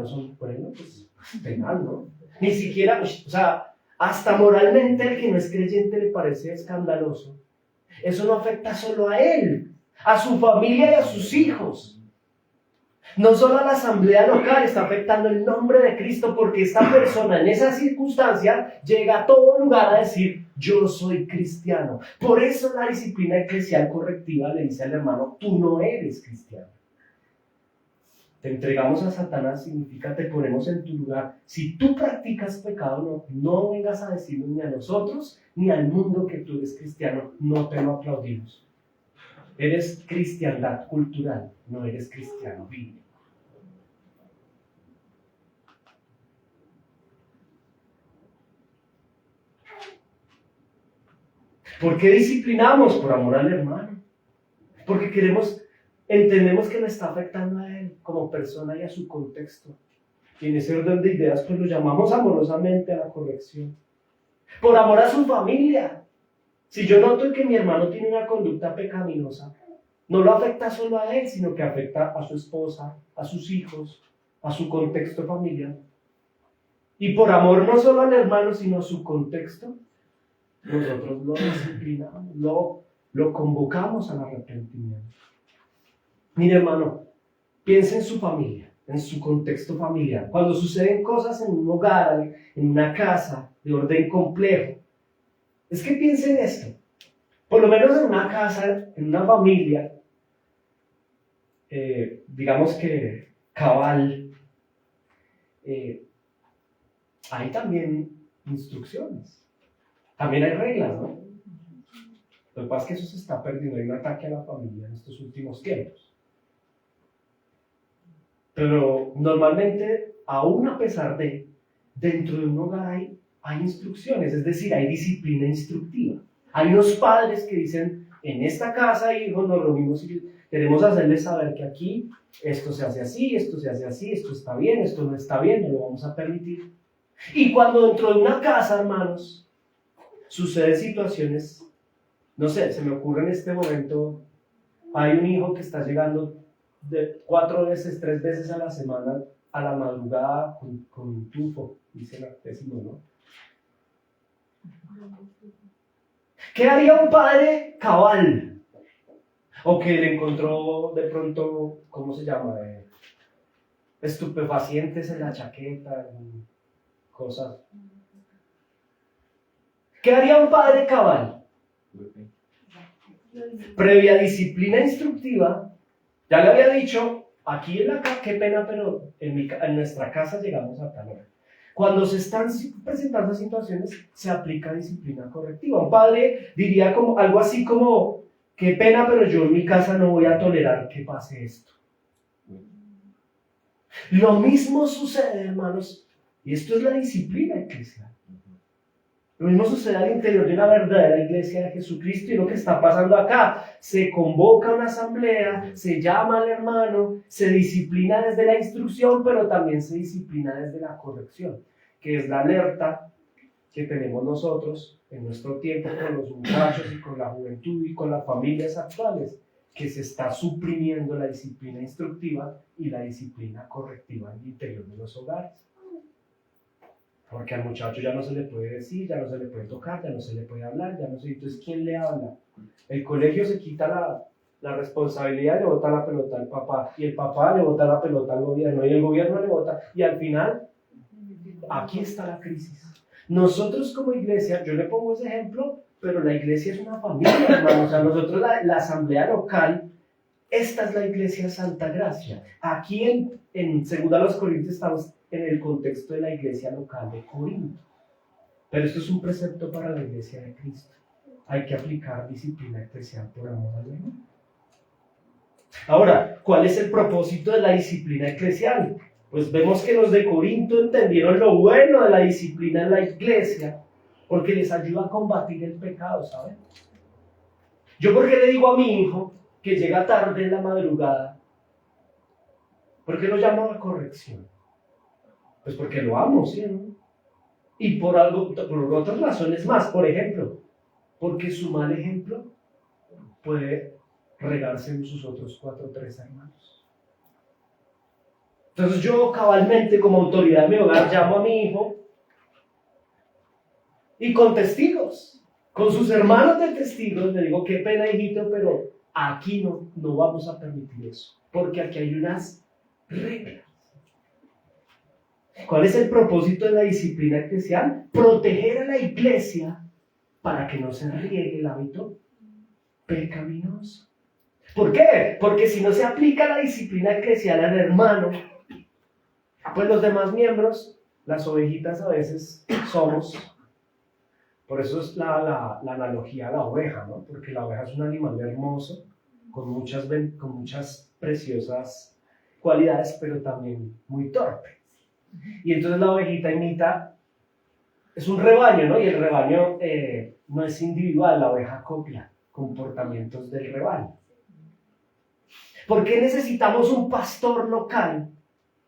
son, bueno, pues penal, ¿no? Ni siquiera, o sea, hasta moralmente el que no es creyente le parece escandaloso. Eso no afecta solo a él, a su familia y a sus hijos. No solo a la asamblea local, está afectando el nombre de Cristo, porque esta persona en esa circunstancia llega a todo lugar a decir, yo soy cristiano. Por eso la disciplina eclesial correctiva le dice al hermano, tú no eres cristiano. Te entregamos a Satanás significa te ponemos en tu lugar. Si tú practicas pecado, no vengas a decirnos ni a nosotros ni al mundo que tú eres cristiano. No te lo aplaudimos. Eres cristiandad cultural, no eres cristiano bíblico. ¿Por qué disciplinamos? Por amor al hermano. Porque entendemos que le está afectando a él como persona y a su contexto. Y en ese orden de ideas, pues lo llamamos amorosamente a la corrección. Por amor a su familia. Si yo noto que mi hermano tiene una conducta pecaminosa, no lo afecta solo a él, sino que afecta a su esposa, a sus hijos, a su contexto familiar. Y por amor no solo al hermano, sino a su contexto, nosotros lo disciplinamos, lo convocamos al arrepentimiento. Mire, hermano, piensa en su familia, en su contexto familiar. Cuando suceden cosas en un hogar, en una casa de orden complejo, es que piensen esto. Por lo menos en una casa, en una familia, digamos que cabal, hay también instrucciones. También hay reglas, ¿no? Lo que pasa es que eso se está perdiendo. Hay un ataque a la familia en estos últimos tiempos. Pero normalmente, aún a pesar de, dentro de un hogar hay instrucciones, es decir, hay disciplina instructiva. Hay unos padres que dicen, en esta casa, hijos, nos reunimos y queremos hacerles saber que aquí esto se hace así, esto se hace así, esto está bien, esto no está bien, no lo vamos a permitir. Y cuando dentro de una casa, hermanos, suceden situaciones, no sé, se me ocurre en este momento, hay un hijo que está llegando 4 veces, 3 veces a la semana, a la madrugada, con un tufo, dice la décimo, ¿no? ¿Qué haría un padre cabal? O que le encontró de pronto, ¿cómo se llama? Estupefacientes en la chaqueta, cosas. ¿Qué haría un padre cabal? Previa disciplina instructiva, ya le había dicho, aquí en la casa, qué pena, pero en nuestra casa llegamos a tal hora. Cuando se están presentando situaciones, se aplica disciplina correctiva. Un padre diría algo así como, qué pena, pero yo en mi casa no voy a tolerar que pase esto. Lo mismo sucede, hermanos, y esto es la disciplina eclesial. Lo mismo sucede al interior de una verdadera iglesia de Jesucristo y lo que está pasando acá. Se convoca una asamblea, se llama al hermano, se disciplina desde la instrucción, pero también se disciplina desde la corrección, que es la alerta que tenemos nosotros en nuestro tiempo con los muchachos y con la juventud y con las familias actuales, que se está suprimiendo la disciplina instructiva y la disciplina correctiva en el interior de los hogares. Porque al muchacho ya no se le puede decir, ya no se le puede tocar, ya no se le puede hablar, ya no se... Entonces, ¿quién le habla? El colegio se quita la responsabilidad y le bota la pelota al papá, y el papá le bota la pelota al gobierno, y el gobierno le bota, y al final, aquí está la crisis. Nosotros como iglesia, yo le pongo ese ejemplo, pero la iglesia es una familia, hermano. O sea, nosotros la asamblea local, esta es la iglesia Santa Gracia. Aquí en 2 Corintios estamos en el contexto de la iglesia local de Corinto. Pero esto es un precepto para la iglesia de Cristo. Hay que aplicar disciplina eclesial por amor a Dios. Ahora, ¿cuál es el propósito de la disciplina eclesial? Pues vemos que los de Corinto entendieron lo bueno de la disciplina en la iglesia, porque les ayuda a combatir el pecado, ¿saben? Yo, ¿por qué le digo a mi hijo que llega tarde en la madrugada? ¿Por qué lo llamo a la corrección? Pues porque lo amo, ¿sí? ¿No? Y por otras razones más. Por ejemplo, porque su mal ejemplo puede regarse en sus otros 4 o 3 hermanos. Entonces yo cabalmente, como autoridad de mi hogar, llamo a mi hijo y con testigos, con sus hermanos de testigos, le digo, qué pena, hijito, pero aquí no vamos a permitir eso, porque aquí hay unas reglas. ¿Cuál es el propósito de la disciplina eclesial? Proteger a la iglesia para que no se riegue el hábito pecaminoso. ¿Por qué? Porque si no se aplica la disciplina eclesial al hermano, pues los demás miembros, las ovejitas a veces somos, por eso es la analogía a la oveja, ¿no? Porque la oveja es un animal hermoso, con muchas preciosas cualidades, pero también muy torpe. Y entonces la ovejita imita, es un rebaño, ¿no? Y el rebaño no es individual, la oveja copia comportamientos del rebaño. ¿Por qué necesitamos un pastor local?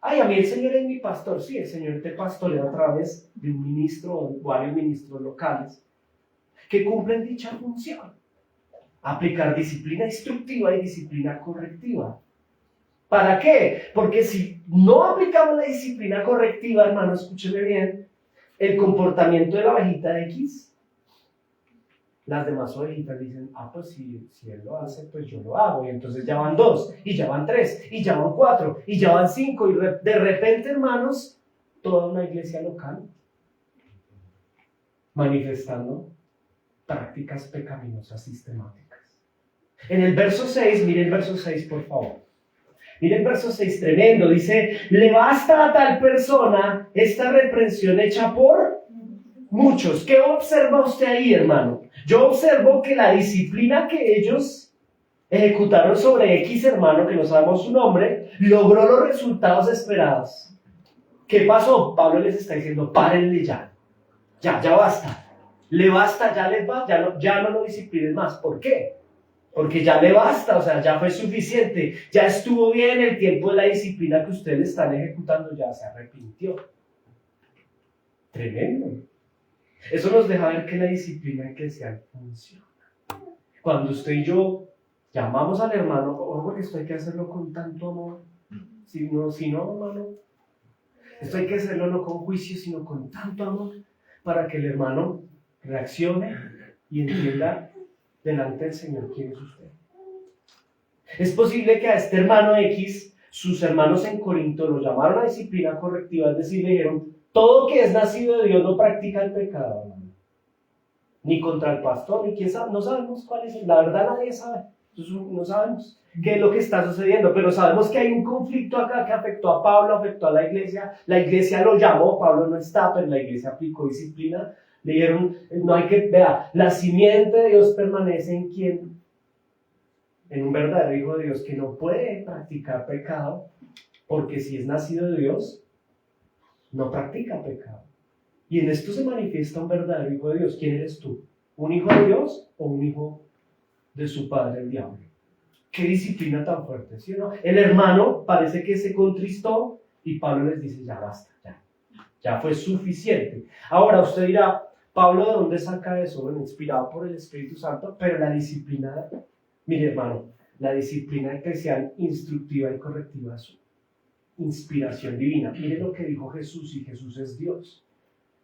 Ay, a mí el Señor es mi pastor. Sí, el Señor te pastorea a través de un ministro o varios ministros locales que cumplen dicha función. Aplicar disciplina instructiva y disciplina correctiva. ¿Para qué? Porque si no aplicamos la disciplina correctiva, hermano, escúcheme bien, el comportamiento de la ovejita X, las demás ovejitas dicen, pues si él lo hace, pues yo lo hago. Y entonces ya van 2, y ya van 3, y ya van 4, y ya van 5, y de repente, hermanos, toda una iglesia local manifestando prácticas pecaminosas sistemáticas. En el verso 6, mire el verso 6, por favor. Mire el verso 6, tremendo. Dice, le basta a tal persona esta reprensión hecha por muchos. ¿Qué observa usted ahí, hermano? Yo observo que la disciplina que ellos ejecutaron sobre X hermano, que no sabemos su nombre, logró los resultados esperados. ¿Qué pasó? Pablo les está diciendo, párenle ya. Ya basta. Le basta, ya no lo disciplinen más. ¿Por qué? Porque ya le basta, o sea, ya fue suficiente. Ya estuvo bien el tiempo de la disciplina que ustedes están ejecutando, ya se arrepintió. Tremendo. Eso nos deja ver que la disciplina eclesial funciona. Cuando usted y yo llamamos al hermano, porque esto hay que hacerlo con tanto amor. Si no, hermano, esto hay que hacerlo no con juicio, sino con tanto amor, para que el hermano reaccione y entienda delante del Señor quién es usted. Es posible que a este hermano X, sus hermanos en Corinto lo llamaron a disciplina correctiva, es decir, le dijeron, todo que es nacido de Dios no practica el pecado, hermano. Ni contra el pastor, ni quién sabe, no sabemos cuál es, la verdad nadie sabe, no sabemos qué es lo que está sucediendo, pero sabemos que hay un conflicto acá que afectó a Pablo, afectó a la iglesia lo llamó, Pablo no está, pero la iglesia aplicó disciplina, le dijeron, no hay que, la simiente de Dios permanece en quien, en un verdadero hijo de Dios que no puede practicar pecado, porque si es nacido de Dios, no practica pecado. Y en esto se manifiesta un verdadero hijo de Dios. ¿Quién eres tú? ¿Un hijo de Dios o un hijo de su padre, el diablo? ¿Qué disciplina tan fuerte, ¿sí o no? El hermano parece que se contristó y Pablo les dice, ya basta, ya fue suficiente. Ahora usted dirá, Pablo, ¿de dónde saca eso? Bueno, inspirado por el Espíritu Santo, pero la disciplina, mire hermano, la disciplina eclesial instructiva y correctiva es inspiración divina. Mire lo que dijo Jesús, y Jesús es Dios.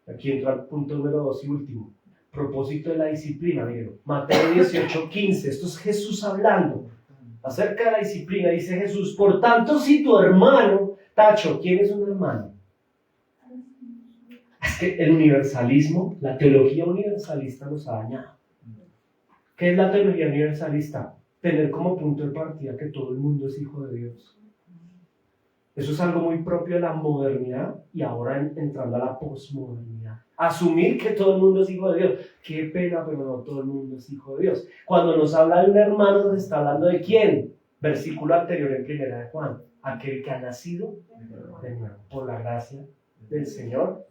Aquí entra el punto número 2 y último. Propósito de la disciplina, miren. Mateo 18:15. Esto es Jesús hablando acerca de la disciplina. Dice Jesús, por tanto, si tu hermano, Tacho, ¿quién es un hermano? Es que el universalismo, la teología universalista nos ha dañado. ¿Qué es la teología universalista? Tener como punto de partida que todo el mundo es hijo de Dios. Eso es algo muy propio de la modernidad y ahora entrando a la posmodernidad. Asumir que todo el mundo es hijo de Dios. Qué pena, pero no todo el mundo es hijo de Dios. Cuando nos habla de un hermano, nos está hablando de quién. Versículo anterior en 1 de Juan. Aquel que ha nacido de nuevo por la gracia del Señor,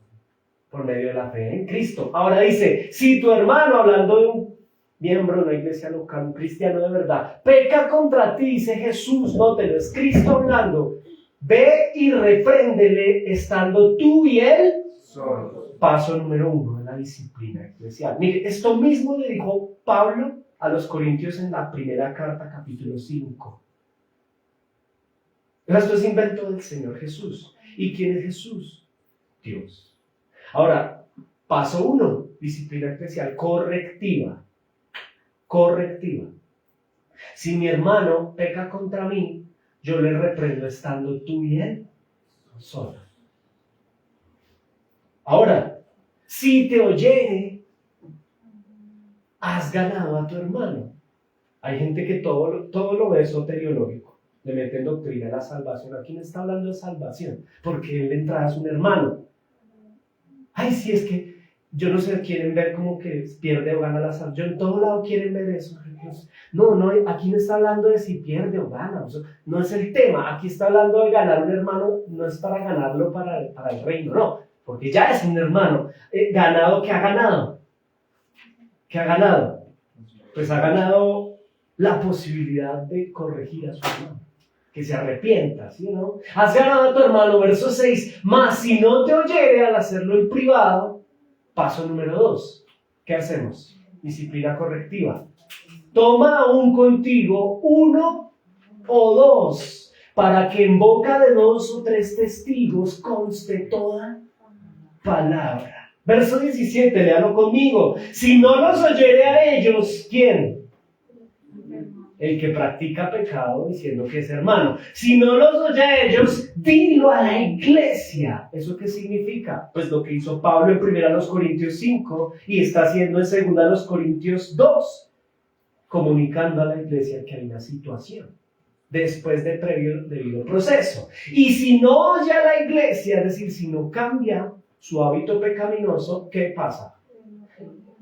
por medio de la fe en Cristo. Ahora dice, si tu hermano, hablando de un miembro de una iglesia local, un cristiano de verdad, peca contra ti, dice Jesús, nótelo, es Cristo hablando. Ve y repréndele estando tú y él solos. Paso número 1 de la disciplina eclesial. Mire, esto mismo le dijo Pablo a los Corintios en la primera carta, capítulo 5. Esto es invento del Señor Jesús. ¿Y quién es Jesús? Dios. Ahora, paso 1, disciplina eclesial correctiva. Correctiva. Si mi hermano peca contra mí, yo le reprendo estando tú y él solos. Ahora, si te oyere, has ganado a tu hermano. Hay gente que todo lo ve soteriológico, le meten doctrina a la salvación. Aquí no está hablando de salvación, porque él de entrada es un hermano. Ay, sí, es que yo no sé, quieren ver como que pierde o gana la salvación. En todo lado quieren ver eso. No, aquí no está hablando de si pierde o gana. O sea, no es el tema. Aquí está hablando de ganar un hermano, no es para ganarlo para el reino, no. Porque ya es un hermano. Ganado, ¿qué ha ganado? ¿Qué ha ganado? Pues ha ganado la posibilidad de corregir a su hermano. Que se arrepienta, ¿sí o no? Has ganado a tu hermano, verso 6. Mas si no te oyere al hacerlo en privado, paso número 2. ¿Qué hacemos? Disciplina correctiva. Toma aún contigo 1 o 2, para que en boca de 2 o 3 testigos conste toda palabra. Verso 17, léalo conmigo. Si no los oyere a ellos, ¿quién? El que practica pecado diciendo que es hermano. Si no los oye a ellos, dilo a la iglesia. ¿Eso qué significa? Pues lo que hizo Pablo en 1 Corintios 5 y está haciendo en 2 Corintios 2, comunicando a la iglesia que hay una situación después de debido proceso. Y si no oye a la iglesia, es decir, si no cambia su hábito pecaminoso, ¿qué pasa?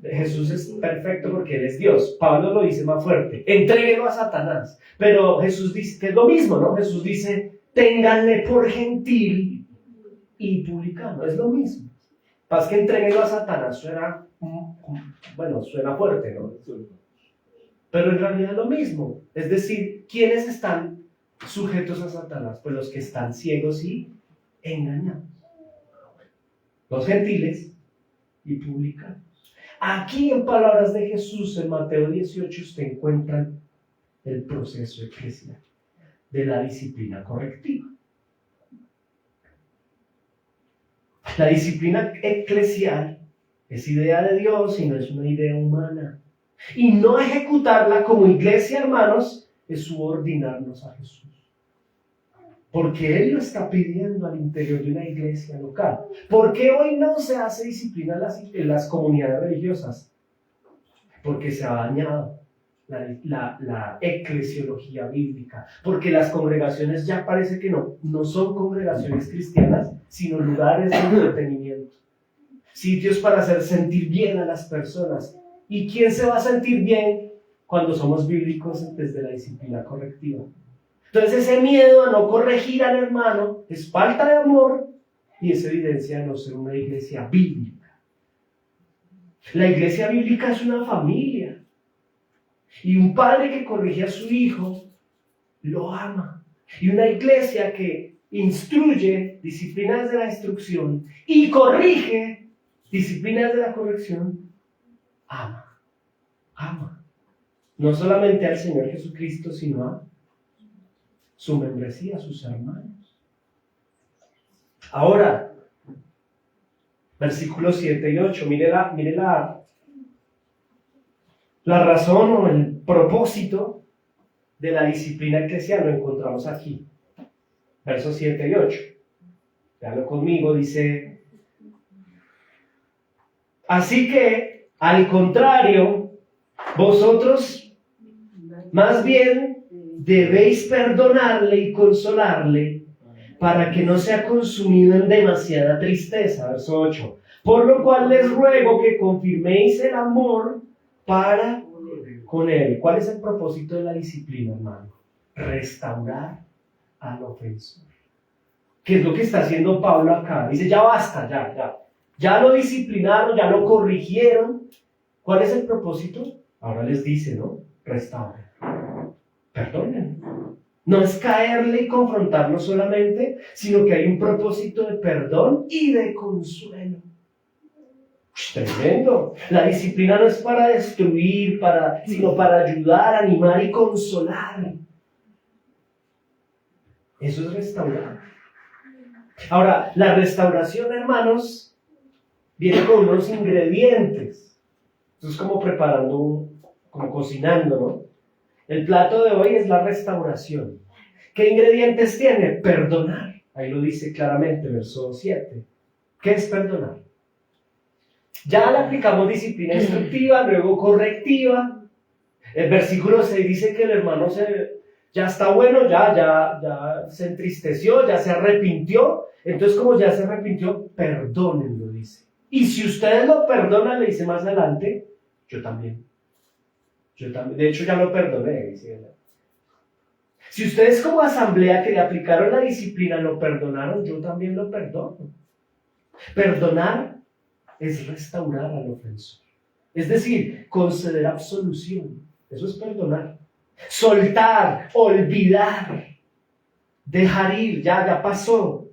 Jesús es perfecto porque Él es Dios. Pablo lo dice más fuerte: entréguelo a Satanás. Pero Jesús dice que es lo mismo, ¿no? Jesús dice: ténganle por gentil y publicano. Es lo mismo. Pasa que entréguelo a Satanás suena fuerte, ¿no? Pero en realidad es lo mismo. Es decir, ¿quiénes están sujetos a Satanás? Pues los que están ciegos y engañados. Los gentiles y publicanos. Aquí, en palabras de Jesús, en Mateo 18, usted encuentra el proceso eclesial de la disciplina correctiva. La disciplina eclesial es idea de Dios y no es una idea humana. Y no ejecutarla como iglesia, hermanos, es subordinarnos a Jesús. Porque Él lo está pidiendo al interior de una iglesia local. ¿Por qué hoy no se hace disciplina en las comunidades religiosas? Porque se ha dañado la eclesiología bíblica. Porque las congregaciones ya parece que no son congregaciones cristianas, sino lugares de entretenimiento. Sitios para hacer sentir bien a las personas. ¿Y quién se va a sentir bien cuando somos bíblicos desde la disciplina correctiva? Entonces ese miedo a no corregir al hermano es falta de amor y es evidencia de no ser una iglesia bíblica. La iglesia bíblica es una familia. Y un padre que corrige a su hijo lo ama. Y una iglesia que instruye disciplinas de la instrucción y corrige disciplinas de la corrección, ama. No solamente al Señor Jesucristo, sino a su membresía, a sus hermanos. Ahora, versículos 7 y 8, mire la razón o el propósito de la disciplina eclesial, lo encontramos aquí. Versos 7 y 8. Véanlo conmigo, dice: así que, al contrario, vosotros más bien debéis perdonarle y consolarle para que no sea consumido en demasiada tristeza. Verso 8. Por lo cual les ruego que confirméis el amor para con él. ¿Cuál es el propósito de la disciplina, hermano? Restaurar al ofensor. ¿Qué es lo que está haciendo Pablo acá? Dice: ya basta, ya lo disciplinaron, ya lo corrigieron. ¿Cuál es el propósito? Ahora les dice, ¿no? Restauren. Perdonen. No es caerle y confrontarlo solamente, sino que hay un propósito de perdón y de consuelo. Tremendo. La disciplina no es para destruir, sino para ayudar, animar y consolar. Eso es restaurar. Ahora, la restauración, hermanos, viene con unos ingredientes. Esto es como preparando, como cocinando, ¿no? El plato de hoy es la restauración. ¿Qué ingredientes tiene? Perdonar. Ahí lo dice claramente, verso 7. ¿Qué es perdonar? Ya le aplicamos disciplina instructiva, luego correctiva. El versículo 6 dice que el hermano ya está bueno, ya se entristeció, ya se arrepintió. Entonces, como ya se arrepintió, perdónenlo, dice. Y si ustedes lo perdonan, le dice más adelante, yo también. De hecho, ya lo perdoné, dice él. Si ustedes como asamblea que le aplicaron la disciplina lo perdonaron, yo también lo perdono. Perdonar es restaurar al ofensor. Es decir, conceder absolución. Eso es perdonar. Soltar, olvidar, dejar ir, ya pasó.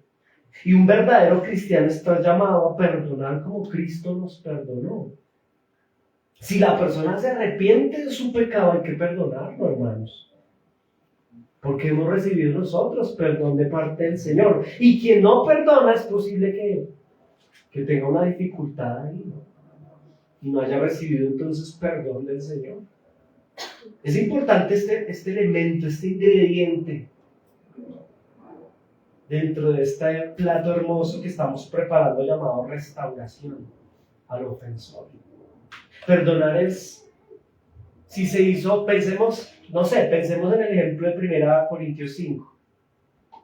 Y un verdadero cristiano está llamado a perdonar como Cristo nos perdonó. Si la persona se arrepiente de su pecado, hay que perdonarlo, hermanos. Porque hemos recibido nosotros perdón de parte del Señor. Y quien no perdona es posible que tenga una dificultad ahí, ¿no? Y no haya recibido entonces perdón del Señor. Es importante este elemento, este ingrediente dentro de este plato hermoso que estamos preparando llamado restauración al ofensor. Perdonar es, si se hizo, pensemos en el ejemplo de 1 Corintios 5.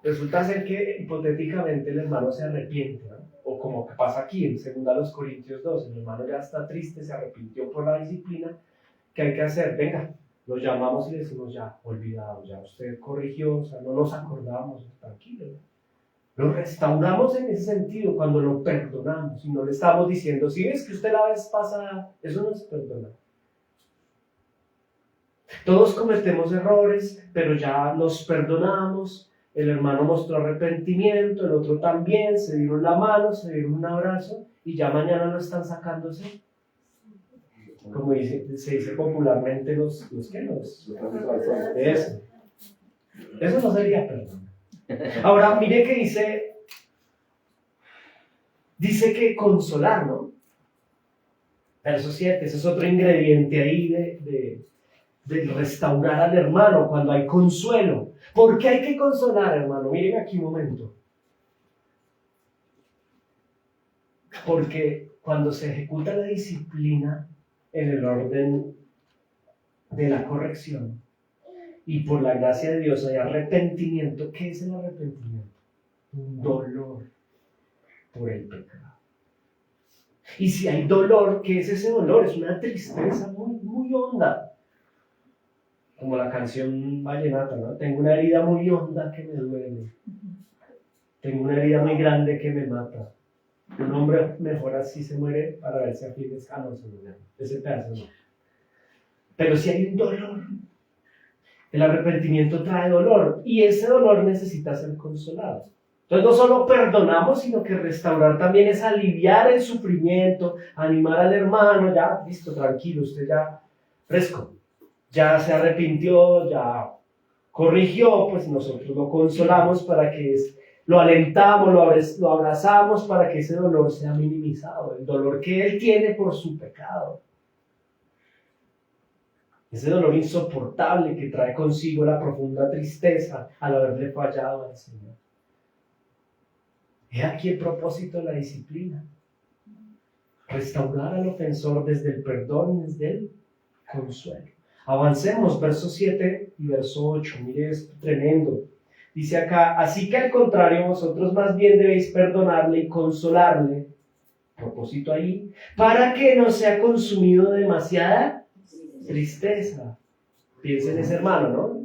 Resulta ser que hipotéticamente el hermano se arrepiente, ¿no? O como que pasa aquí en 2 Corintios 2, el hermano ya está triste, se arrepintió por la disciplina. ¿Qué hay que hacer? Venga, lo llamamos y le decimos ya, olvidado, ya usted corrigió, o sea, no nos acordamos, tranquilo. Lo restauramos en ese sentido cuando lo perdonamos y no le estamos diciendo, si ves que usted la vez pasada, eso no es perdonar. Todos cometemos errores, pero ya nos perdonamos. El hermano mostró arrepentimiento, el otro también, se dieron la mano, se dieron un abrazo y ya mañana no están sacándose. Como se dice popularmente, eso no sería perdón. Ahora, mire que dice que consolar, ¿no? Verso 7, ese es otro ingrediente ahí de restaurar al hermano cuando hay consuelo. ¿Por qué hay que consolar, hermano? Miren aquí un momento. Porque cuando se ejecuta la disciplina en el orden de la corrección y por la gracia de Dios hay arrepentimiento, ¿qué es el arrepentimiento? Un dolor por el pecado. Y si hay dolor, ¿qué es ese dolor? Es una tristeza muy, muy honda. Como la canción vallenata, ¿no? Tengo una herida muy honda que me duele. Tengo una herida muy grande que me mata. Un hombre mejor así se muere para verse a fin de escanos. Ese pedazo no. Pero si hay un dolor, el arrepentimiento trae dolor y ese dolor necesita ser consolado. Entonces no solo perdonamos, sino que restaurar también es aliviar el sufrimiento, animar al hermano, ya, listo, tranquilo, usted ya fresco. Ya se arrepintió, ya corrigió, pues nosotros lo consolamos para que lo alentamos, lo abrazamos para que ese dolor sea minimizado, el dolor que él tiene por su pecado. Ese dolor insoportable que trae consigo la profunda tristeza al haberle fallado al Señor. He aquí el propósito de la disciplina. Restaurar al ofensor desde el perdón y desde el consuelo. Avancemos, verso 7 y verso 8. Mire, es tremendo. Dice acá, así que al contrario, vosotros más bien debéis perdonarle y consolarle. Propósito ahí, para que no sea consumido de demasiada tristeza. Piensen en ese hermano, ¿no?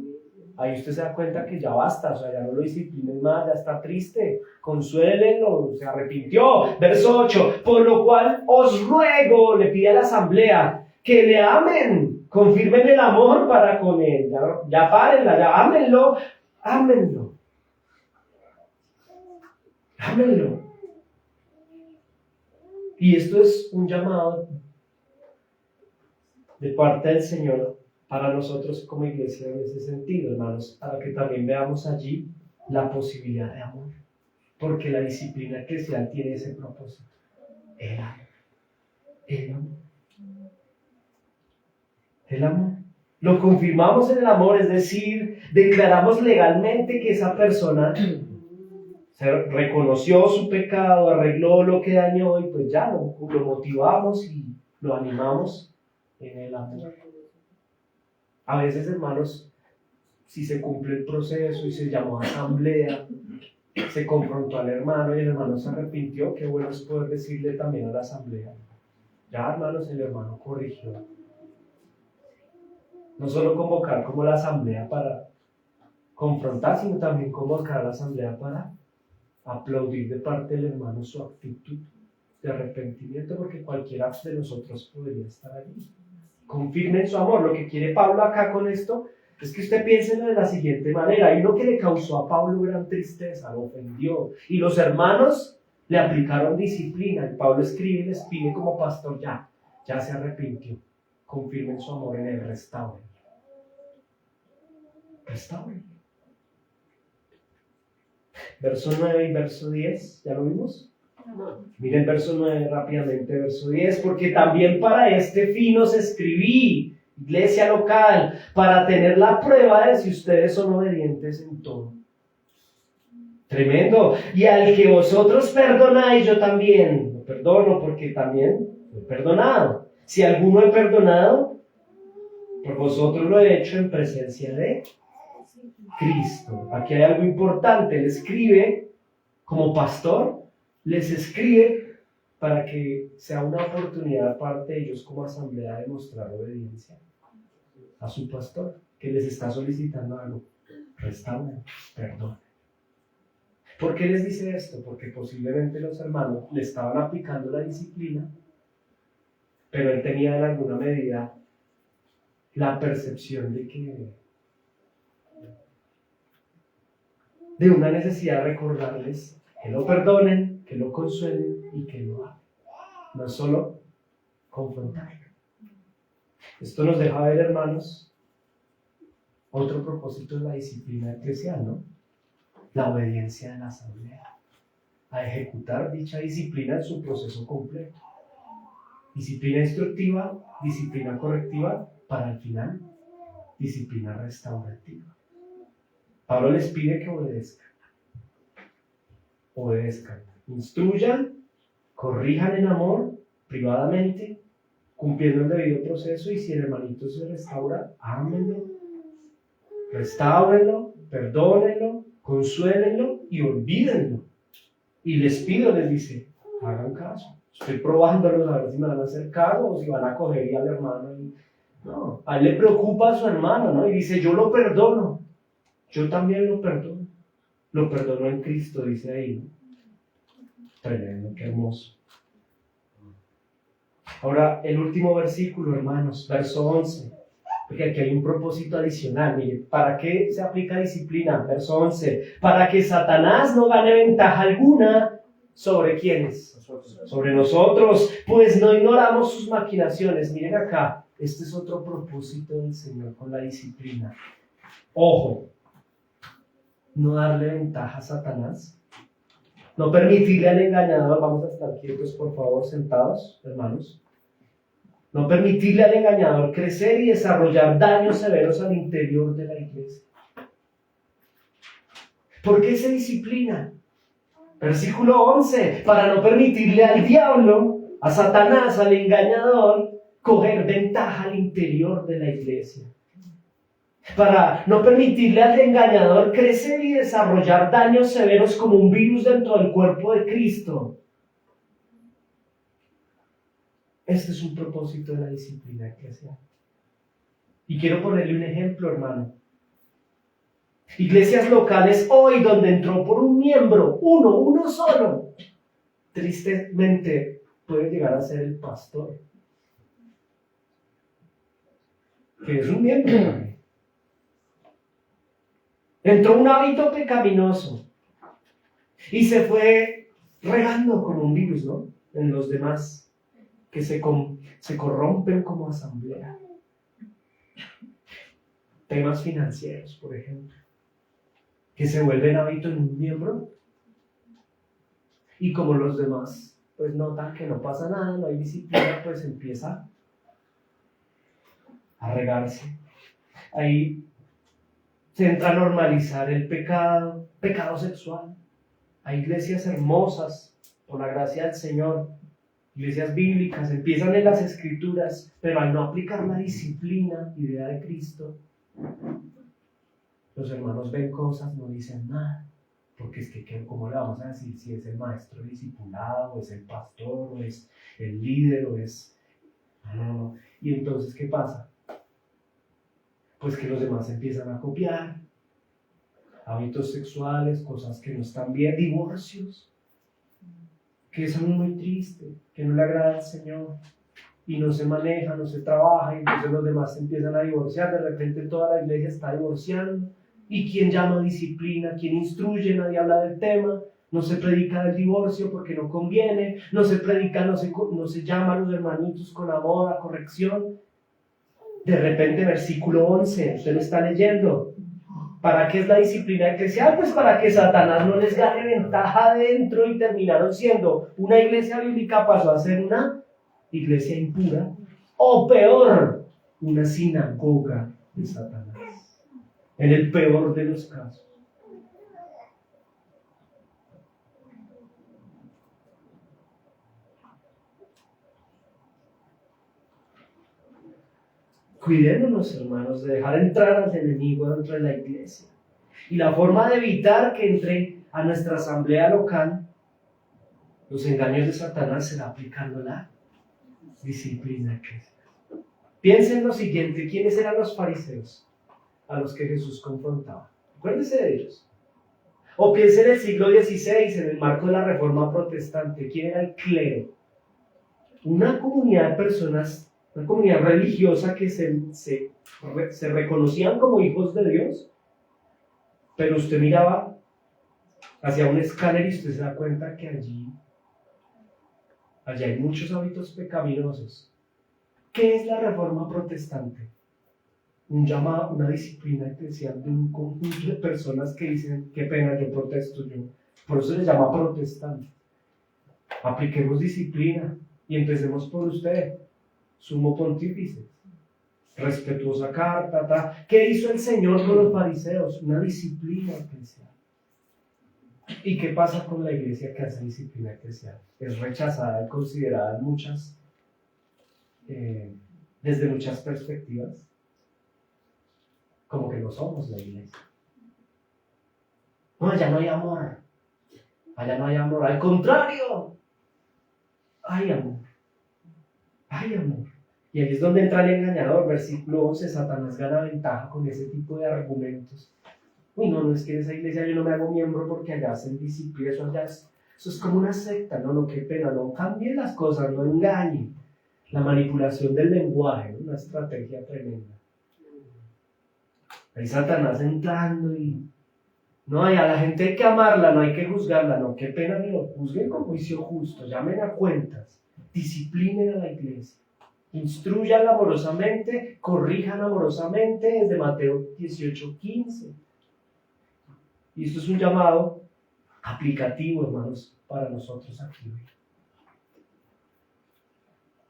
Ahí usted se da cuenta que ya basta, o sea, ya no lo disciplinen más, ya está triste. Consuélenlo, se arrepintió. Verso 8, por lo cual os ruego, le pide a la asamblea, que le amen, confirmen el amor para con él. Ya párenla, ya ámenlo. Y esto es un llamado de parte del Señor para nosotros como iglesia en ese sentido, hermanos, para que también veamos allí la posibilidad de amor, porque la disciplina eclesial tiene ese propósito, el amor. Lo confirmamos en el amor, es decir, declaramos legalmente que esa persona se reconoció su pecado, arregló lo que dañó y pues ya lo motivamos y lo animamos en el amor. A veces, hermanos, si se cumple el proceso y se llamó a asamblea, se confrontó al hermano y el hermano se arrepintió, qué bueno es poder decirle también a la asamblea, ya hermanos, el hermano corrigió. No solo convocar como la asamblea para confrontar, sino también convocar a la asamblea para aplaudir de parte del hermano su actitud de arrepentimiento, porque cualquiera de nosotros podría estar allí. Confirmen su amor. Lo que quiere Pablo acá con esto es que usted piense de la siguiente manera. Hay uno que le causó a Pablo gran tristeza, lo ofendió, y los hermanos le aplicaron disciplina, y Pablo escribe y les pide como pastor, ya se arrepintió. Confirmen su amor en él, restauren. Verso 9 y verso 10, ¿ya lo vimos? Miren verso 9 rápidamente, verso 10, porque también para este fin os escribí, iglesia local, para tener la prueba de si ustedes son obedientes en todo. Tremendo. Y al que vosotros perdonáis, yo también lo perdono, porque también he perdonado. Si alguno he perdonado, por vosotros lo he hecho en presencia de Cristo. Aquí hay algo importante. Él escribe como pastor, les escribe para que sea una oportunidad parte de ellos como asamblea de mostrar obediencia a su pastor, que les está solicitando algo. Restauren, perdón. ¿Por qué les dice esto? Porque posiblemente los hermanos le estaban aplicando la disciplina, pero él tenía en alguna medida la percepción de una necesidad de recordarles que lo perdonen, que lo consuelen y que lo amen. No es solo confrontarlo. Esto nos deja ver, hermanos, otro propósito de la disciplina eclesial, ¿no? La obediencia de la asamblea. A ejecutar dicha disciplina en su proceso completo. Disciplina instructiva, disciplina correctiva, para el final, disciplina restaurativa. Pablo les pide que obedezcan. Obedezcan. Instruyan, corrijan en amor, privadamente, cumpliendo el debido proceso, y si el hermanito se restaura, ámenlo, restáurenlo, perdónenlo, consuélenlo y olvídenlo. Y les dice, hagan caso. Estoy probándolos a ver si me van a hacer cargo o si van a coger y al hermano. No, a él le preocupa a su hermano, ¿no? Y dice, yo lo perdono. Yo también lo perdono. Lo perdono en Cristo, dice ahí, ¿no? Tremendo, qué hermoso. Ahora, el último versículo, hermanos, verso 11. Porque aquí hay un propósito adicional. Mire, ¿para qué se aplica disciplina? Verso 11. Para que Satanás no gane ventaja alguna sobre ¿quiénes? Sobre nosotros, pues no ignoramos sus maquinaciones. Miren acá, este es otro propósito del Señor con la disciplina. Ojo, no darle ventaja a Satanás. No permitirle al engañador, vamos a estar quietos por favor, sentados, hermanos. No permitirle al engañador crecer y desarrollar daños severos al interior de la iglesia. ¿Por qué se disciplina? Versículo 11, para no permitirle al diablo, a Satanás, al engañador, coger ventaja al interior de la iglesia. Para no permitirle al engañador crecer y desarrollar daños severos como un virus dentro del cuerpo de Cristo. Este es un propósito de la disciplina eclesial. Y quiero ponerle un ejemplo, hermano. Iglesias locales hoy donde entró por un miembro, uno solo, tristemente puede llegar a ser el pastor, que es un miembro también. Entró un hábito pecaminoso y se fue regando como un virus, ¿no? En los demás que se corrompen como asamblea. Temas financieros, por ejemplo, que se vuelven hábito en un miembro y como los demás pues notan que no pasa nada, no hay disciplina, pues empieza a regarse. Ahí se entra a normalizar el pecado sexual. Hay iglesias hermosas, por la gracia del Señor, iglesias bíblicas, empiezan en las escrituras, pero al no aplicar la disciplina, idea de Cristo, los hermanos ven cosas, no dicen nada. Porque es que, ¿cómo le vamos a decir si es el maestro discipulado, o es el pastor, o es el líder, o es... No. Y entonces, ¿qué pasa? Pues que los demás empiezan a copiar hábitos sexuales, cosas que no están bien, divorcios, que son muy tristes, que no le agrada al Señor, y no se maneja, no se trabaja, y entonces los demás se empiezan a divorciar, de repente toda la iglesia está divorciando. ¿Y quién llama disciplina? ¿Quién instruye? Nadie habla del tema. No se predica del divorcio porque no conviene. No se predica, no se llama a los hermanitos con amor, a corrección. De repente, versículo 11, usted lo está leyendo. ¿Para qué es la disciplina eclesial? Pues para que Satanás no les gane ventaja adentro y terminaron siendo una iglesia bíblica, pasó a ser una iglesia impura. O peor, una sinagoga de Satanás. En el peor de los casos. Cuidémonos, hermanos, de dejar entrar al enemigo dentro de la iglesia. Y la forma de evitar que entre a nuestra asamblea local los engaños de Satanás será aplicando la disciplina eclesial. Piensen lo siguiente: ¿quiénes eran los fariseos a los que Jesús confrontaba? Acuérdense de ellos. O piensen en el siglo XVI, en el marco de la Reforma Protestante. ¿Quién era el clero? Una comunidad de personas, una comunidad religiosa que se reconocían como hijos de Dios, pero usted miraba hacia un escáner y usted se da cuenta que allí hay muchos hábitos pecaminosos. ¿Qué es la Reforma Protestante? Un llamado, una disciplina eclesial de un conjunto de personas que dicen: qué pena, yo protesto, yo. Por eso se llama protestante. Apliquemos disciplina y empecemos por usted, sumo pontífice. Respetuosa carta, ¿Qué hizo el Señor con los fariseos? Una disciplina eclesial. ¿Y qué pasa con la iglesia que hace disciplina eclesial? Es rechazada y considerada desde muchas perspectivas como que no somos la iglesia. No, allá no hay amor. Allá no hay amor. Al contrario, hay amor. Hay amor. Y ahí es donde entra el engañador. Versículo 11, Satanás gana ventaja con ese tipo de argumentos. Uy, no, es que en esa iglesia yo no me hago miembro porque allá hacen disciplina. Eso es como una secta. No, qué pena. No cambien las cosas, no engañen. La manipulación del lenguaje, ¿no? Una estrategia tremenda. Ahí Satanás entrando y... No, y a la gente hay que amarla, no hay que juzgarla. No, qué pena, ni lo juzguen con juicio justo. Llamen a cuentas. Disciplinen a la iglesia. Instruyan amorosamente, corrijan amorosamente, desde Mateo 18:15. Y esto es un llamado aplicativo, hermanos, para nosotros aquí hoy.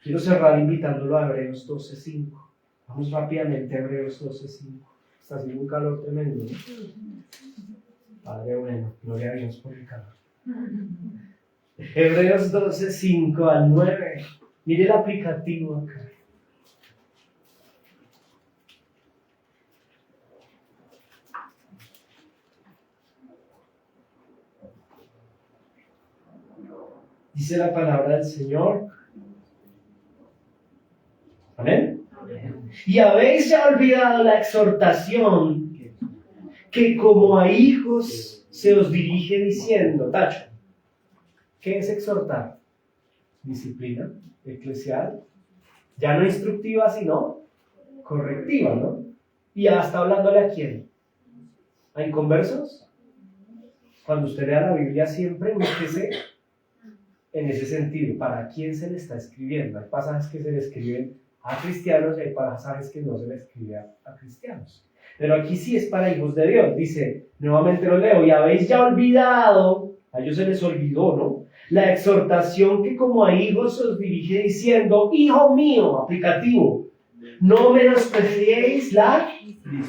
Quiero cerrar invitándolo a Hebreos 12:5. Vamos rápidamente a Hebreos 12:5. Está haciendo un calor tremendo, ¿no? Padre bueno, gloria a Dios por el calor. Hebreos 12:5 al 9. Mire el aplicativo acá. Dice la palabra del Señor. ¿Amén? Amén. Y habéis ya olvidado la exhortación que como a hijos se os dirige diciendo, tacho, ¿qué es exhortar? Disciplina eclesial, ya no instructiva sino correctiva, ¿no? Y ya está hablándole a quién, a inconversos. Cuando usted lea la Biblia siempre búsquese en ese sentido, ¿para quién se le está escribiendo? Hay pasajes que se le escriben a cristianos y hay pasajes que no se le escriben a cristianos. Pero aquí sí es para hijos de Dios. Dice, nuevamente lo leo, y habéis ya olvidado, a ellos se les olvidó, ¿no? La exhortación que como a hijos os dirige diciendo, hijo mío, aplicativo, no menospreciéis la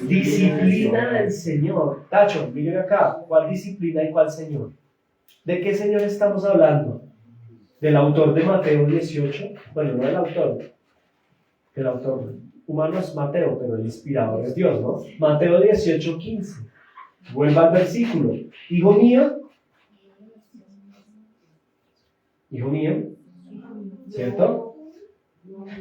disciplina del Señor. Tacho, miren acá, ¿cuál disciplina y cuál Señor? ¿De qué Señor estamos hablando? del autor de Mateo 18, bueno, no el autor humano es Mateo, pero el inspirador es Dios, ¿no? Mateo 18:15. Vuelva al versículo. Hijo mío, ¿cierto?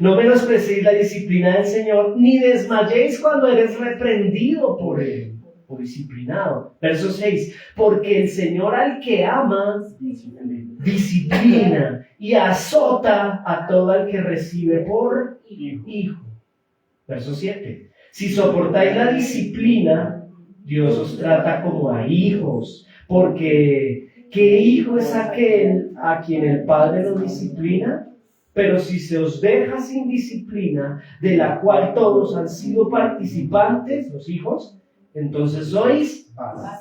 No menosprecéis la disciplina del Señor, ni desmayéis cuando eres reprendido por Él, o disciplinado. Verso 6. Porque el Señor al que ama, disciplina y azota a todo el que recibe por hijo. Verso 7. Si soportáis la disciplina, Dios os trata como a hijos, porque ¿qué hijo es aquel a quien el Padre no disciplina? Pero si se os deja sin disciplina, de la cual todos han sido participantes, los hijos, entonces sois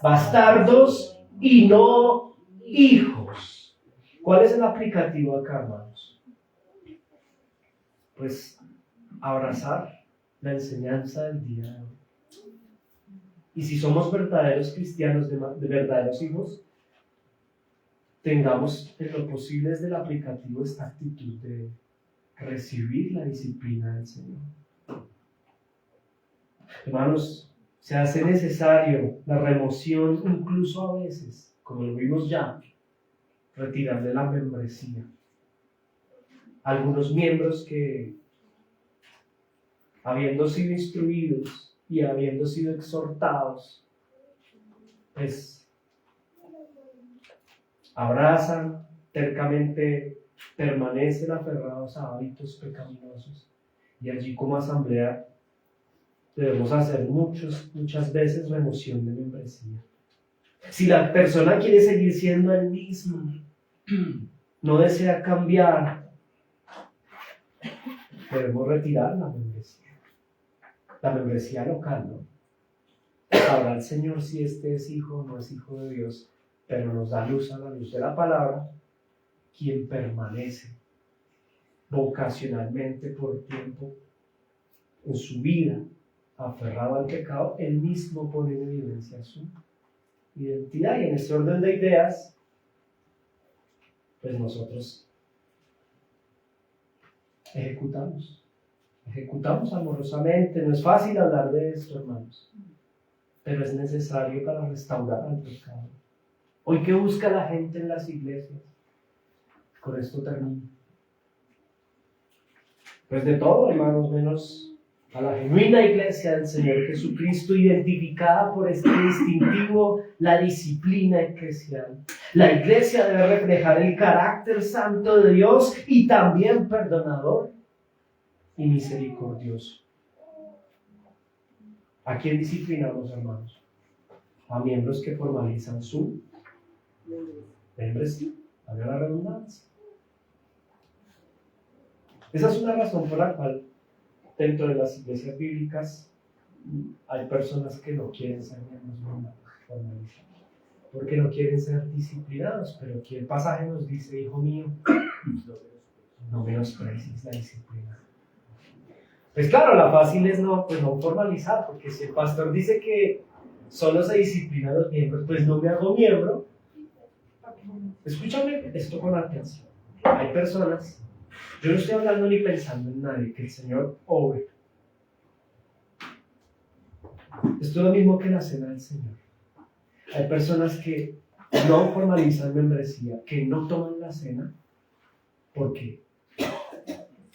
bastardos y no hijos. ¿Cuál es el aplicativo acá, hermanos? Pues abrazar la enseñanza del día de hoy. Y si somos verdaderos cristianos, de verdaderos hijos, tengamos en lo posible desde el aplicativo esta actitud de recibir la disciplina del Señor. Hermanos, se hace necesario la remoción, incluso a veces, como lo vimos ya, retirarle la membresía. Algunos miembros que, habiendo sido instruidos y habiendo sido exhortados, pues abrazan tercamente, permanecen aferrados a hábitos pecaminosos, y allí como asamblea debemos hacer muchas veces remoción de membresía. Si la persona quiere seguir siendo el mismo, no desea cambiar, debemos retirar la membresía local, ¿no? Sabrá el Señor si este es hijo o no es hijo de Dios, pero nos da luz a la luz de la palabra, quien permanece vocacionalmente por tiempo en su vida aferrado al pecado, él mismo pone en evidencia su identidad. Y en este orden de ideas, pues nosotros ejecutamos amorosamente. No es fácil hablar de esto, hermanos, pero es necesario para restaurar al pecado. Hoy, ¿qué busca la gente en las iglesias? Con esto termino. Pues de todo, hermanos, menos a la genuina iglesia del Señor Jesucristo, identificada por este distintivo, la disciplina eclesial. La iglesia debe reflejar el carácter santo de Dios y también perdonador y misericordioso. ¿A quién disciplinamos, hermanos? A miembros que formalizan su membresía, haga la redundancia. Esa es una razón por la cual dentro de las iglesias bíblicas hay personas que no quieren ser miembros formalizados, porque no quieren ser disciplinados, pero aquí el pasaje nos dice, hijo mío, no menosprecies la disciplina. Pues claro, la fácil es no formalizar, porque si el pastor dice que solo se disciplina a los miembros, pues no me hago miembro. Escúchame esto con atención. Hay personas, yo no estoy hablando ni pensando en nadie, que el Señor obre. Esto es lo mismo que la cena del Señor. Hay personas que no formalizan membresía, que no toman la cena. ¿Por qué?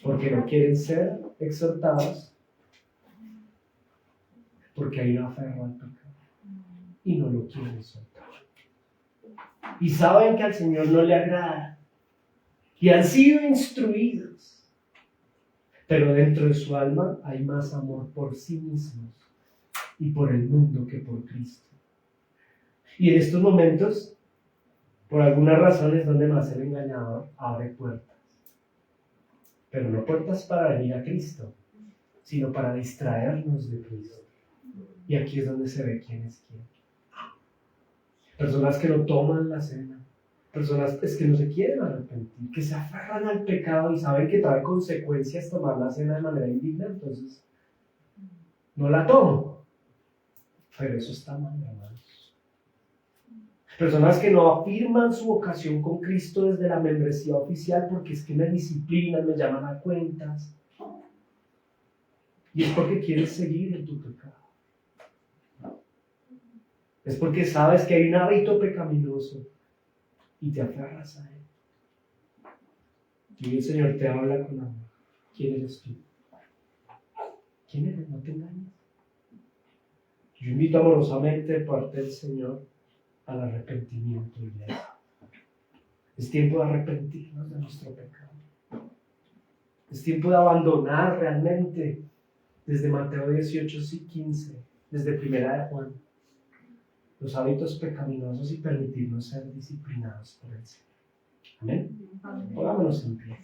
Porque no quieren ser exhortados, porque hay un aferro al pecado y no lo quieren soltar. Y saben que al Señor no le agrada y han sido instruidos, pero dentro de su alma hay más amor por sí mismos y por el mundo que por Cristo. Y en estos momentos, por algunas razones, donde más el engañador abre puertas. Pero no puertas para venir a Cristo, sino para distraernos de Cristo. Y aquí es donde se ve quién es quién. Personas que no toman la cena, personas que no se quieren arrepentir, que se aferran al pecado y saben que trae consecuencias tomar la cena de manera indigna, entonces no la tomo. Pero eso está mal, hermanos. Personas que no afirman su vocación con Cristo desde la membresía oficial porque es que me disciplinan, me llaman a cuentas. Y es porque quieres seguir en tu pecado. Es porque sabes que hay un hábito pecaminoso y te aferras a él. Y el Señor te habla con amor. ¿Quién eres tú? ¿Quién eres? No te engañes. Yo invito amorosamente de parte del Señor al arrepentimiento, iglesia. Es tiempo de arrepentirnos de nuestro pecado. Es tiempo de abandonar realmente, desde Mateo 18 y 15, desde Primera de Juan, los hábitos pecaminosos y permitirnos ser disciplinados por el Señor. Amén. Pongámonos en pie.